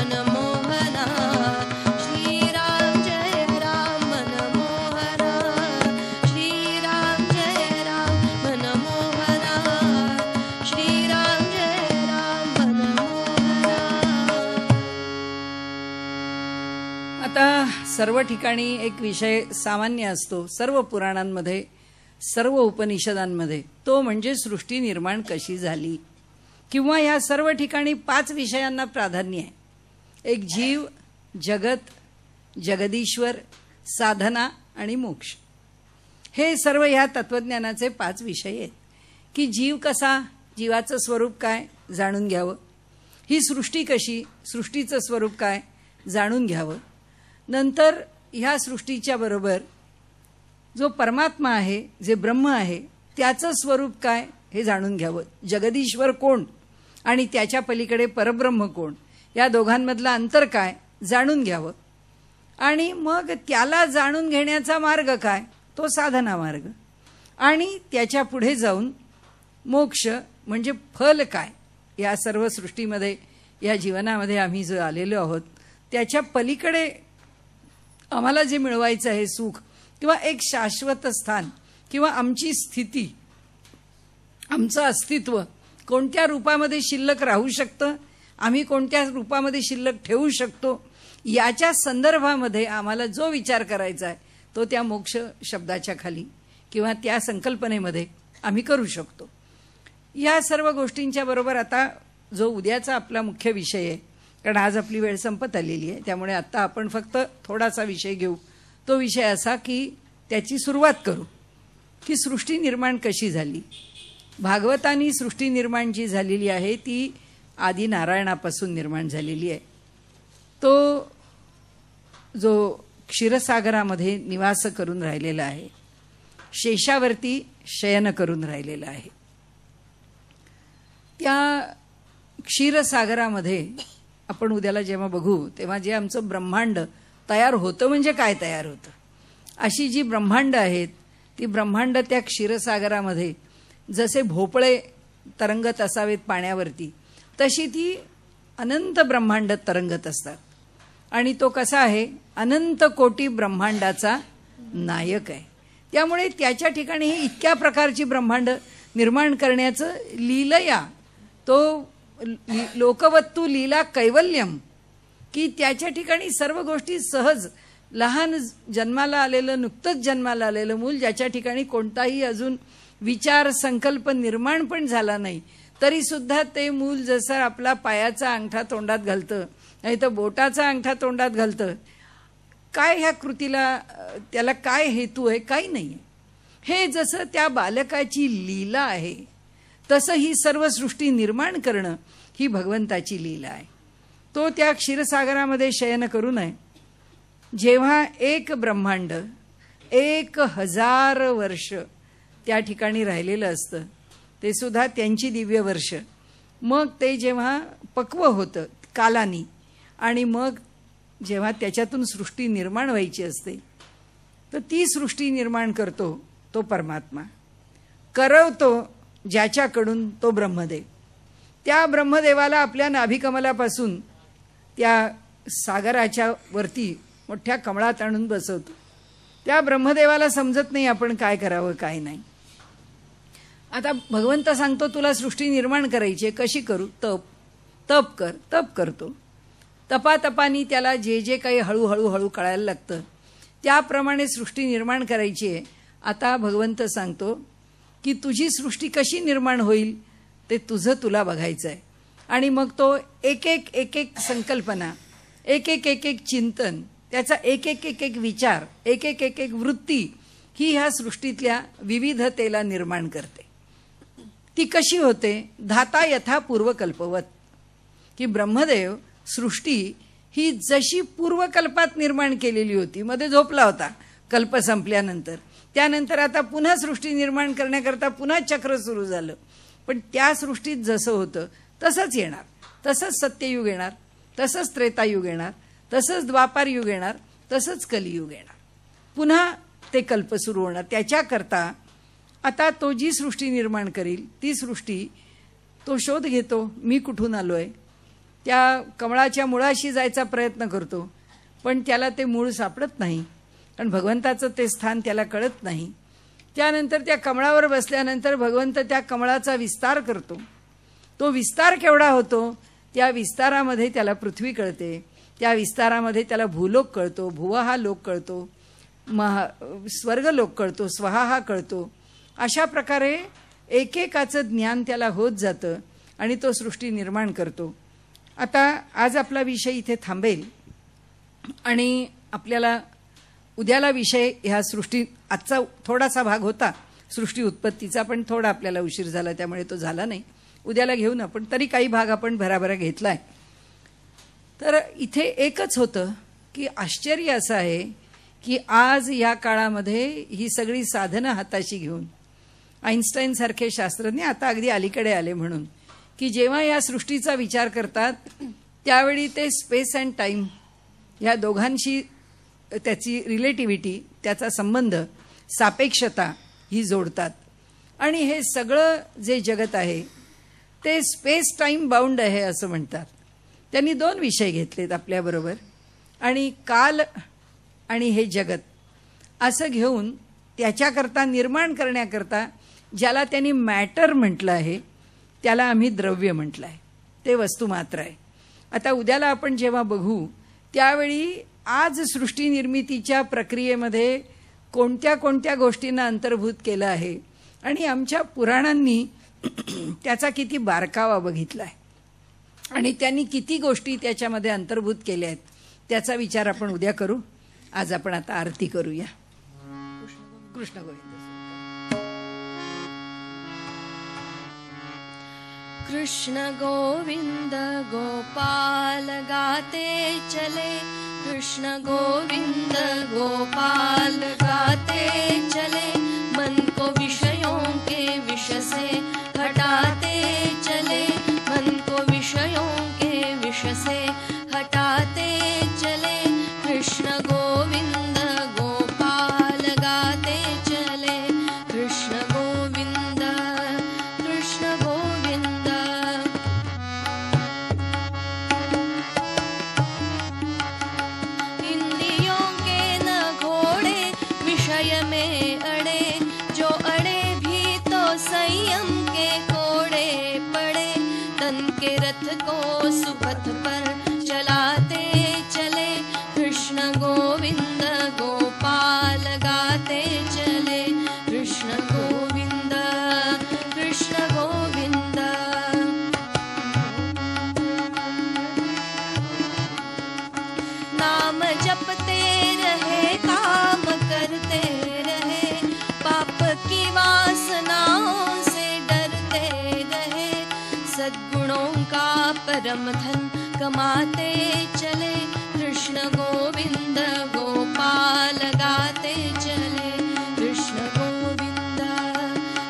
Speaker 3: मनमोहना श्रीराम जय राम मनमोहना श्रीराम जय राम मनमोहना श्रीराम जय राम मनमोहना.
Speaker 1: आता सर्व ठिकाणी एक विषय सामान्य असतो, सर्व पुराणांमध्ये, सर्व उपनिषदांमध्ये, तो म्हणजे सृष्टी निर्माण कशी झाली. किंवा या सर्व ठिकाणी 5 विषयांना प्राधान्य आहे. एक जीव, जगत, जगदीश्वर, साधना आणि मोक्ष. हे सर्व ह्या तत्वज्ञानाचे 5 विषय आहेत. की जीव कसा, जीवाचं स्वरूप काय जाणून घ्यावं. ही सृष्टी कशी, सृष्टीचं स्वरूप काय जाणून घ्यावं. नंतर ह्या सृष्टीच्या बरोबर जो परमात्मा आहे, जे ब्रह्म आहे, त्याचं स्वरूप काय हे जाणून घ्यावं. जगदीश्वर कोण आणि त्याच्या पलीकडे परब्रह्म कोण, या दोघांमधलं अंतर काय जाणून घ्यावं. आणि मग त्याला जाणून घेण्याचा मार्ग काय, तो साधना मार्ग. आणि त्याच्या पुढे जाऊन मोक्ष म्हणजे फल काय. या सर्व सृष्टीमध्ये, या जीवनामध्ये आम्ही जो आलेलो आहोत, त्याच्या पलीकडे आम्हाला जे मिळवायचं आहे सुख, किंवा एक शाश्वत स्थान, किंवा आमची स्थिती, आमचं अस्तित्व कोणत्या रूपामध्ये शिल्लक राहू शकतं, आम्ही कोणत्या रूपामध्ये शिल्लक ठेवू शकतो, याच्या संदर्भामध्ये आम्हाला जो विचार करायचा आहे तो त्या मोक्ष शब्दाच्या खाली किंवा त्या संकल्पनेमध्ये आम्ही करू शकतो. या सर्व गोष्टींच्या बरोबर आता जो उद्याचा आपला मुख्य विषय आहे, कारण आज आपली वेळ संपत आलेली आहे, त्यामुळे आता आपण फक्त थोडासा विषय घेऊ. तो विषय असा की त्याची सुरुवात करू की सृष्टी निर्माण कशी झाली. भागवतानी सृष्टी निर्माण जी झालेली आहे ती आदी नारायणापासून निर्माण झालेली आहे. तो जो क्षीरसागरामध्ये निवास करून राहिलेला आहे, शेषावरती शयन करून राहिलेला आहे, त्या क्षीरसागरामध्ये आपण उद्याला जेव्हा बघू तेव्हा जे आमचं ब्रह्मांड तयार होतं, म्हणजे काय तयार होतं, अशी जी ब्रह्मांड आहेत ती ब्रह्मांड त्या क्षीरसागरामध्ये जसे भोपळे तरंगत असावेत पाण्यावरती, तशी ती अनंत ब्रह्मांड तरंगत असतात. आणि तो कसा आहे, अनंत कोटी ब्रह्मांडाचा नायक आहे. त्यामुळे त्याच्या ठिकाणी हे इतक्या प्रकारची ब्रह्मांड निर्माण करण्याचं लीलया, तो लोकवत्तू लीला कैवल्यम, की त्याच्या ठिकाणी सर्व गोष्टी सहज, लहान जन्माला आलेलं, नुकतंच जन्माला आलेलं मूल, ज्याच्या ठिकाणी कोणताही अजून विचार संकल्प निर्माण पण झाला नाही, तरी सुद्धा ते मूल जसं आपला पायाचा अंगठा तोंडात घालतं, नाही तर बोटाचा अंगठा तोंडात घालतं, काय ह्या कृतीला, त्याला काय हेतू आहे, काही नाही. हे जसं त्या बालकाची लीला आहे, तसं ही सर्व सृष्टी निर्माण करणं ही भगवंताची लीला आहे. तो त्या क्षीरसागरामध्ये शयन करू नये. जेव्हा एक ब्रह्मांड 1000 वर्ष त्या ठिकाणी राहिलेलं असतं, ते सुद्धा त्यांची दिव्य वर्ष, मग ते जेव्हा पक्व होतं कालानी, आणि मग जेव्हा त्याच्यातून सृष्टी निर्माण व्हायची असते, तर ती सृष्टी निर्माण करतो तो परमात्मा, करवतो ज्याच्याकडून तो ब्रह्मदेव. त्या ब्रह्मदेवाला आपल्या नाभिकमलापासून त्या सागराच्या वरती मोठ्या कमळात आणून बसवतो. त्या ब्रह्मदेवाला समजत नाही आपण काय करावं काय नाही. आता भगवंत सांगतो तुला सृष्टी निर्माण करायची आहे, कशी करू, तप तप कर. तप करतो. तपानी त्याला जे जे काही हळूहळू हळू कळायला लागतं, त्याप्रमाणे सृष्टी निर्माण करायची आहे. आता भगवंत सांगतो की तुझी सृष्टी कशी निर्माण होईल ते तुझं तुला बघायचं आहे. आणि मग तो एक एक संकल्पना, एक चिंतन, त्याचा एक विचार, एक वृत्ती ही ह्या सृष्टीतल्या विविधतेला निर्माण करते. ती कशी होते, धाता यथा पूर्वकल्पवत, की ब्रह्मदेव सृष्टी ही जशी पूर्वकल्पात निर्माण केलेली होती, मध्ये झोपला होता कल्प संपल्यानंतर, त्यानंतर आता पुन्हा सृष्टी निर्माण करण्याकरता पुन्हा चक्र सुरू झालं. पण त्या सृष्टीत जसं होतं तसंच येणार, तसंच सत्ययुग येणार, तसंच त्रेतायुग येणार, तसंच द्वापार युग येणार, तसंच कलियुग येणार, पुन्हा ते कल्प सुरू होणार. त्याच्याकरता आता तो जी सृष्टी निर्माण करील ती सृष्टी तो शोध घेतो, मी कुठून आलोय, त्या कमळाच्या मुळाशी जायचा प्रयत्न करतो, पण त्याला ते मूळ सापडत नाही, कारण भगवंताचं ते स्थान त्याला कळत नाही. त्यानंतर त्या कमळावर बसल्यानंतर भगवंत त्या कमळाचा विस्तार करतो. तो विस्तार केवढा होतो, त्या विस्तारामध्ये त्याला पृथ्वी कळते, त्या विस्तारामध्ये त्याला भूलोक कळतो, भुव हा लोक कळतो, स्वर्गलोक कळतो, स्वहा हा कळतो. अशा प्रकारे एकेकाचं ज्ञान त्याला होत जातं आणि तो सृष्टी निर्माण करतो. आता आज आपला विषय इथे थांबेल आणि आपल्याला उद्याला विषय ह्या सृष्टी, आजचा थोडासा भाग होता सृष्टी उत्पत्तीचा, पण थोडा आपल्याला उशीर झाला त्यामुळे तो झाला नाही. उद्याला घेऊ ना, पण तरी काही भाग आपण भराभरा घेतलाय. तर इथे एकच होतं की आश्चर्य असं आहे की आज या काळामध्ये ही सगळी साधनं हाताशी घेऊन आईन्स्टाईन सारखे शास्त्रज्ञ आता अगदी अलीकडे आले म्हणून की जेव्हा या सृष्टीचा विचार करतात त्यावेळी ते स्पेस अँड टाईम या दोघांशी त्याची रिलेटिव्हिटी, त्याचा संबंध, सापेक्षता ही जोडतात. आणि हे सगळं जे जगत आहे ते स्पेस टाईम बाउंड आहे असं म्हणतात. त्यांनी 2 विषय घेतलेत आपल्याबरोबर, आणि काल आणि हे जगत असं घेऊन त्याच्याकरता निर्माण करण्याकरता ज्याला त्यांनी मॅटर म्हटलं आहे त्याला आम्ही द्रव्य म्हटलं आहे. ते वस्तू मात्र आहे. आता उद्याला आपण जेव्हा बघू त्यावेळी आज सृष्टी निर्मितीच्या प्रक्रियेमध्ये कोणत्या कोणत्या गोष्टींना अंतर्भूत केलं आहे आणि आमच्या पुराणांनी त्याचा किती बारकावा बघितला आहे आणि त्यांनी किती गोष्टी त्याच्यामध्ये अंतर्भूत केल्या आहेत त्याचा विचार आपण उद्या करू. आज आपण आता आरती करूया. कृष्ण गोविंद.
Speaker 3: कृष्ण गोविंद गोपाल गाते चले, कृष्ण गोविंद गोपाल गाते चले, मन को विषयों के विष से हटाते चले, मन को विषयों के विष से हटाते चले, कृष्ण गोविंद गोपाल गाते चले, कृष्ण गोविंद कृष्ण गोविंद. इंद्रियों के न घोड़े विषय में अड़े, जो अड़े भी तो संयम के कोड़े पड़े, तन के रथ को सुपथ पर चलाते चले, कृष्ण गोविंद गोपाल गाते चले, कृष्ण गोविंद कृष्ण गोविंद. नाम जपते रहे, काम करते रहे, पाप की वासनाओं से डरते रहे, सद्गुणों का परम धन कमाते चले, कृष्ण गोविंद गोपाल गाते चले, कृष्ण गोविंद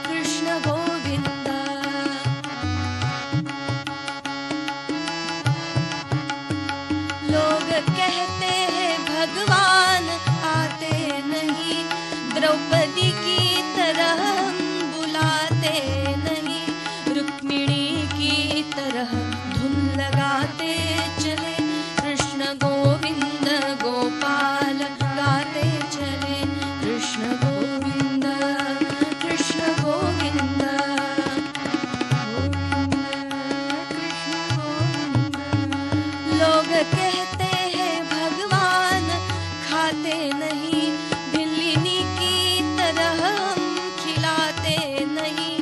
Speaker 3: कृष्ण गोविंद. लोग कहते हैं भगवान आते नहीं, द्रौपदी की तरह हम बुलाते नहीं, रुक्मिणी की तरह धुन लगाते चले, कृष्ण गोविंद गोपाल गाते चले, कृष्ण गोविंद कृष्ण गोविंद. लोग कहते हैं भगवान खाते नहीं, बिल्ली की तरह हम खिलाते नहीं,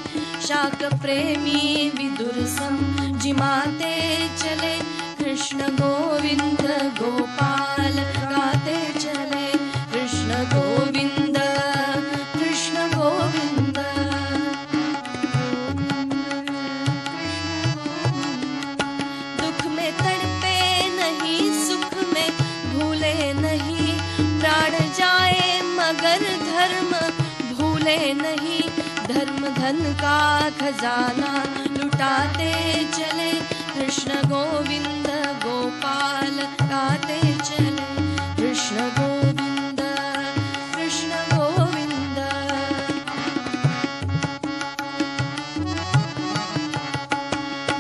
Speaker 3: शाक प्रेमी विदुर सम जिमाते चले, कृष्ण गोविंद गोपाल गाते चले, कृष्ण गोविंद कृष्ण गोविंद. दुख में तड़पे नहीं, सुख में भूले नहीं, प्राण जाए मगर धर्म भूले नहीं, धर्म धन का खजाना लुटाते चले, कृष्ण गोविंद गोपाल गाते चले, कृष्ण गोविंद कृष्ण गोविंद.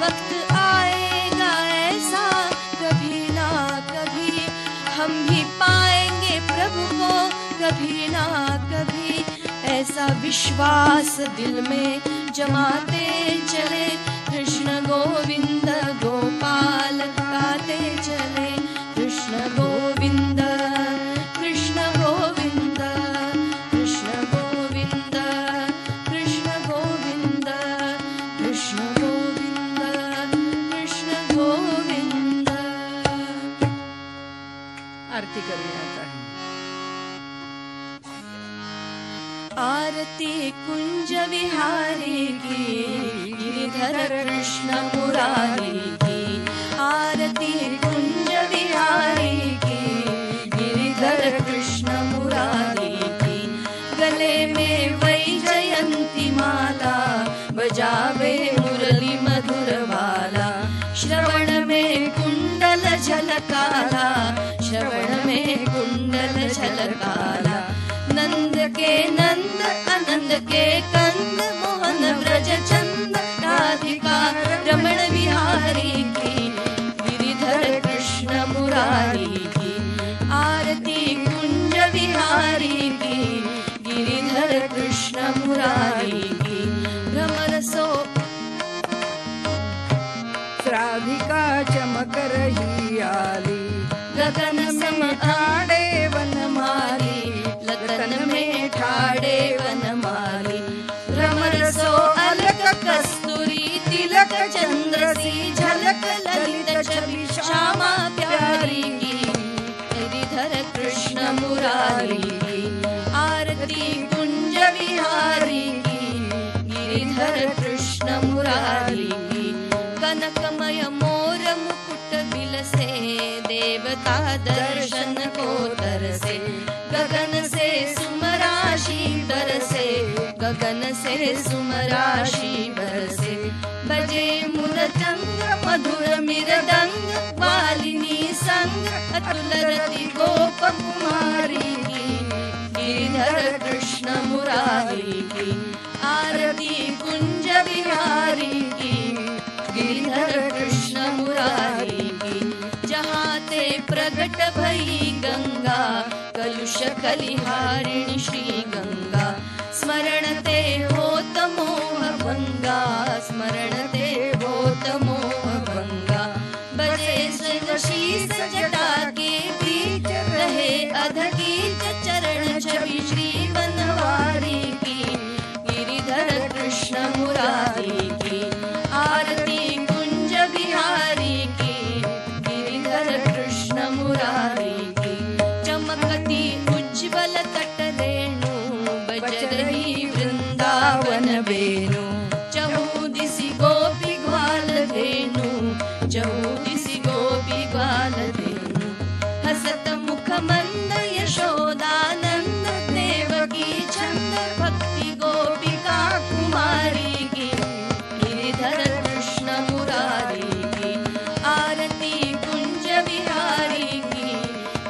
Speaker 3: वक्त आएगा ऐसा हम भी पाएंगे प्रभु को कभी ना कभी, ऐसा विश्वास दिल में जमाते चले। कृष्ण गोविंद गोपाल गाते चले, कृष्ण गोविंद कृष्ण गोविंद कृष्ण गोविंद कृष्ण गोविंद कृष्ण गोविंद कृष्ण गोविंद।
Speaker 1: आरती करूया आता।
Speaker 3: आरती कुंज विहारी की, गिरिधर कृष्ण मुरारी की। आरती कुंज विहारी की, गिरिधर कृष्ण मुरारी की। गले में वैजयंती माला, बजावे मुरली मधुर वाला। श्रवण में कुंडल झलकाला, श्रवण में कुंडल झलकाला। नंद के नंद आनंद के कंद, मोहन ब्रज चंद राधिका रमण बिहारी की। गिरिधर कृष्ण मुरारी की, आरती कुंज विहारी की। गिरिधर कृष्ण मुरारी की। भ्रमर सो
Speaker 1: राधिका चमक रही आली,
Speaker 3: गगन सम
Speaker 1: ठाड़े वनमाली,
Speaker 3: लगन में ठाड़े वनमाली। भ्रमर सो अलक कस्तूरी, तिलक चंद्र सी झलक ललित छवि श्यामा प्यारी की। गिरिधर कृष्ण मुरारी की, आरती कुंज विहारी की। गिरिधर कृष्ण मुरारी की। कनकमय मोर मुकुट बिलसे, देवता दर्शन को तरसे। गगन से सुमराशि बरसे, गगन से सुमराशि बरसे। बजे मुरचंग मधुर मृदंग, वालिनी संग अतुल रति गोप कुमारी की। गिरिधर कृष्ण मुरारी की, आरती कुंज विहारी की। गिरिधर कृष्ण मुरारी की। जहाँ ते प्रगट भई गंगा, कलुष कलिहारिणी श्री गंगा। स्मरण ते होत मोह भंगा, स्मरण ते होत मोह भंगा। बजे शीश जटा के बीच, रहे अधकीच चरण छवि श्री बनवारी की। गिरिधर कृष्ण मुरारी की, आरती कुंज विहारी की। गिरिधर कृष्ण मुरारी की। चमकती उज्ज्वल तट रेणु, बज रही वृंदावन वेणु। चहुदिसि गोपी ग्वाल धेनु, चहुदिसि गोपी ग्वाल धेनु। हसत मुख मंद यशोदानंद, देवकी छंद भक्ति गोपिका कुमारी की। गिरिधर कृष्ण मुरारी की, आरती कुंज विहारी की।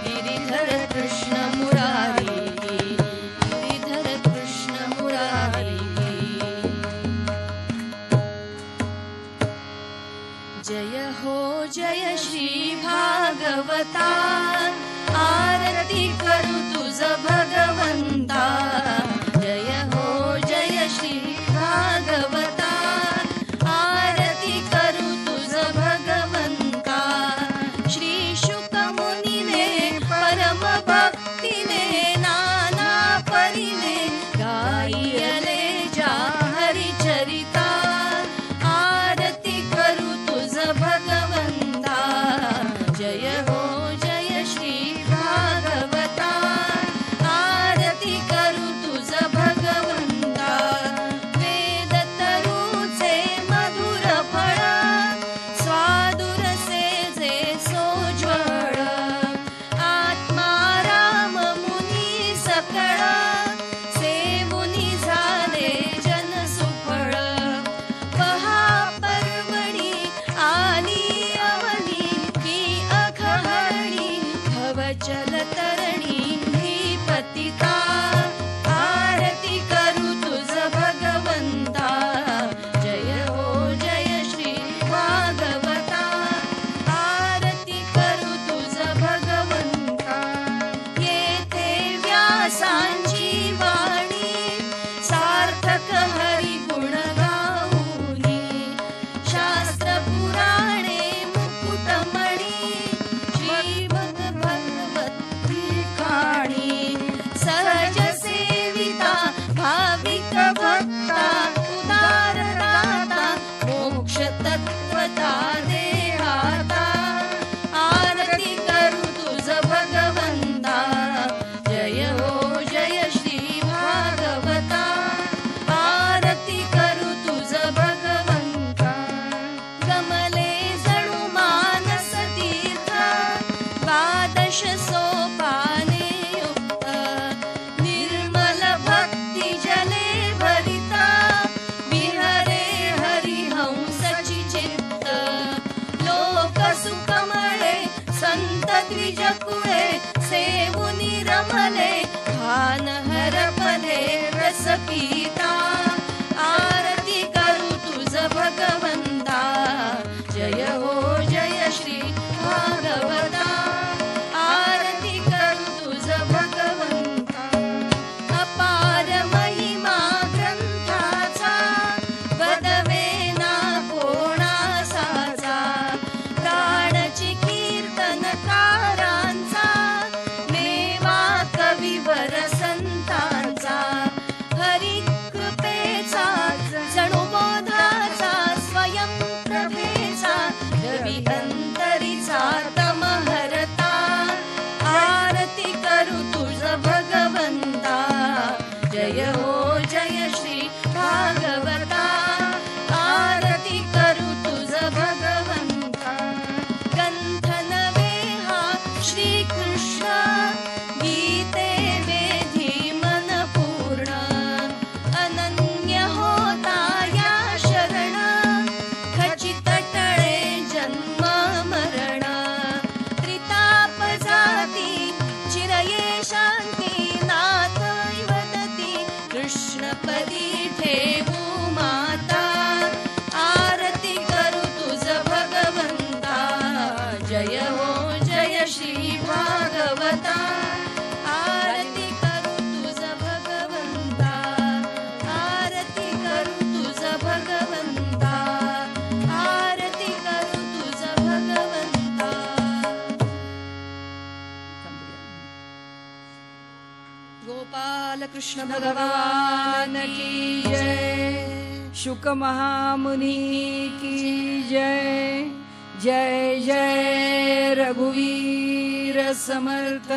Speaker 3: गिरिधर कृष्ण मुरारी की, गिरिधर कृष्ण मुरारी की। जय हो जय श्री भागवता, आरती करू तुझ भगवंता। जय हो जय श्री भागवता, आरती करू तुझ भगवंता। श्री शुक मुनीने परम भक्तीने, नाना परीने गायले जा हरिचरिता। आरती करू तुझ भगवंता, जय हो जय श्री भागवता। आरती करू तुझ भगवंता। वेद तरुचे मधुर फळ, स्वादुर से जे सोज्वळ। आत्मा राम मुनी सकळ, सेवुनी झाले जन सुफळ। पहा पर्वणी आली अवनी, ही अखहणी भवचल तरणी ही पतिता। आरती करू तुझ भगवंता, जय हो जय श्री भागवता। आरती करू तुझ भगवंता। द्वादश सोपाने युक्त निर्मल भक्ति जले भरिता विहरे हरिहंसची चित्त लोक सुकमळे संत द्विजकुळे सेवुनी रमले भान हरपले रस पिता आरती करू तुझ भगवंता जय हो जय श्री भागवता आरती करू तुझ भगवंता अपार महिमा ग्रंथाचा वदवे ना कोणासाचा प्राणची कीर्तनकारांचा मेवा कविवर संतांचा हरिकृपेचा जणू बोधाचा स्वयं प्रभेचा रवी अंतरीचा तमहरता आरती करू तुझ भगवंता जय हो जय श्री भागवता आरती करू तुझ भगवंता गंथन वेहा श्री कृष्ण गीते वेधी मन पूर्ण अनन्य होता या शरण खचित टळे जन्म मरण त्रिताप जाती चिरये शांती नाथ वदती कृष्णपदी ठेवू माता आरती करू तुझ भगवंता जय हो जय श्री भागवता आरती करू तुझ भगवंता आरती करू तुझ भगवंता आरती करू तुझ भगवंता गोपाल कृष्ण भगवान की जय
Speaker 1: शुक महामुनि की जय जय जय रघुवीर समर्थ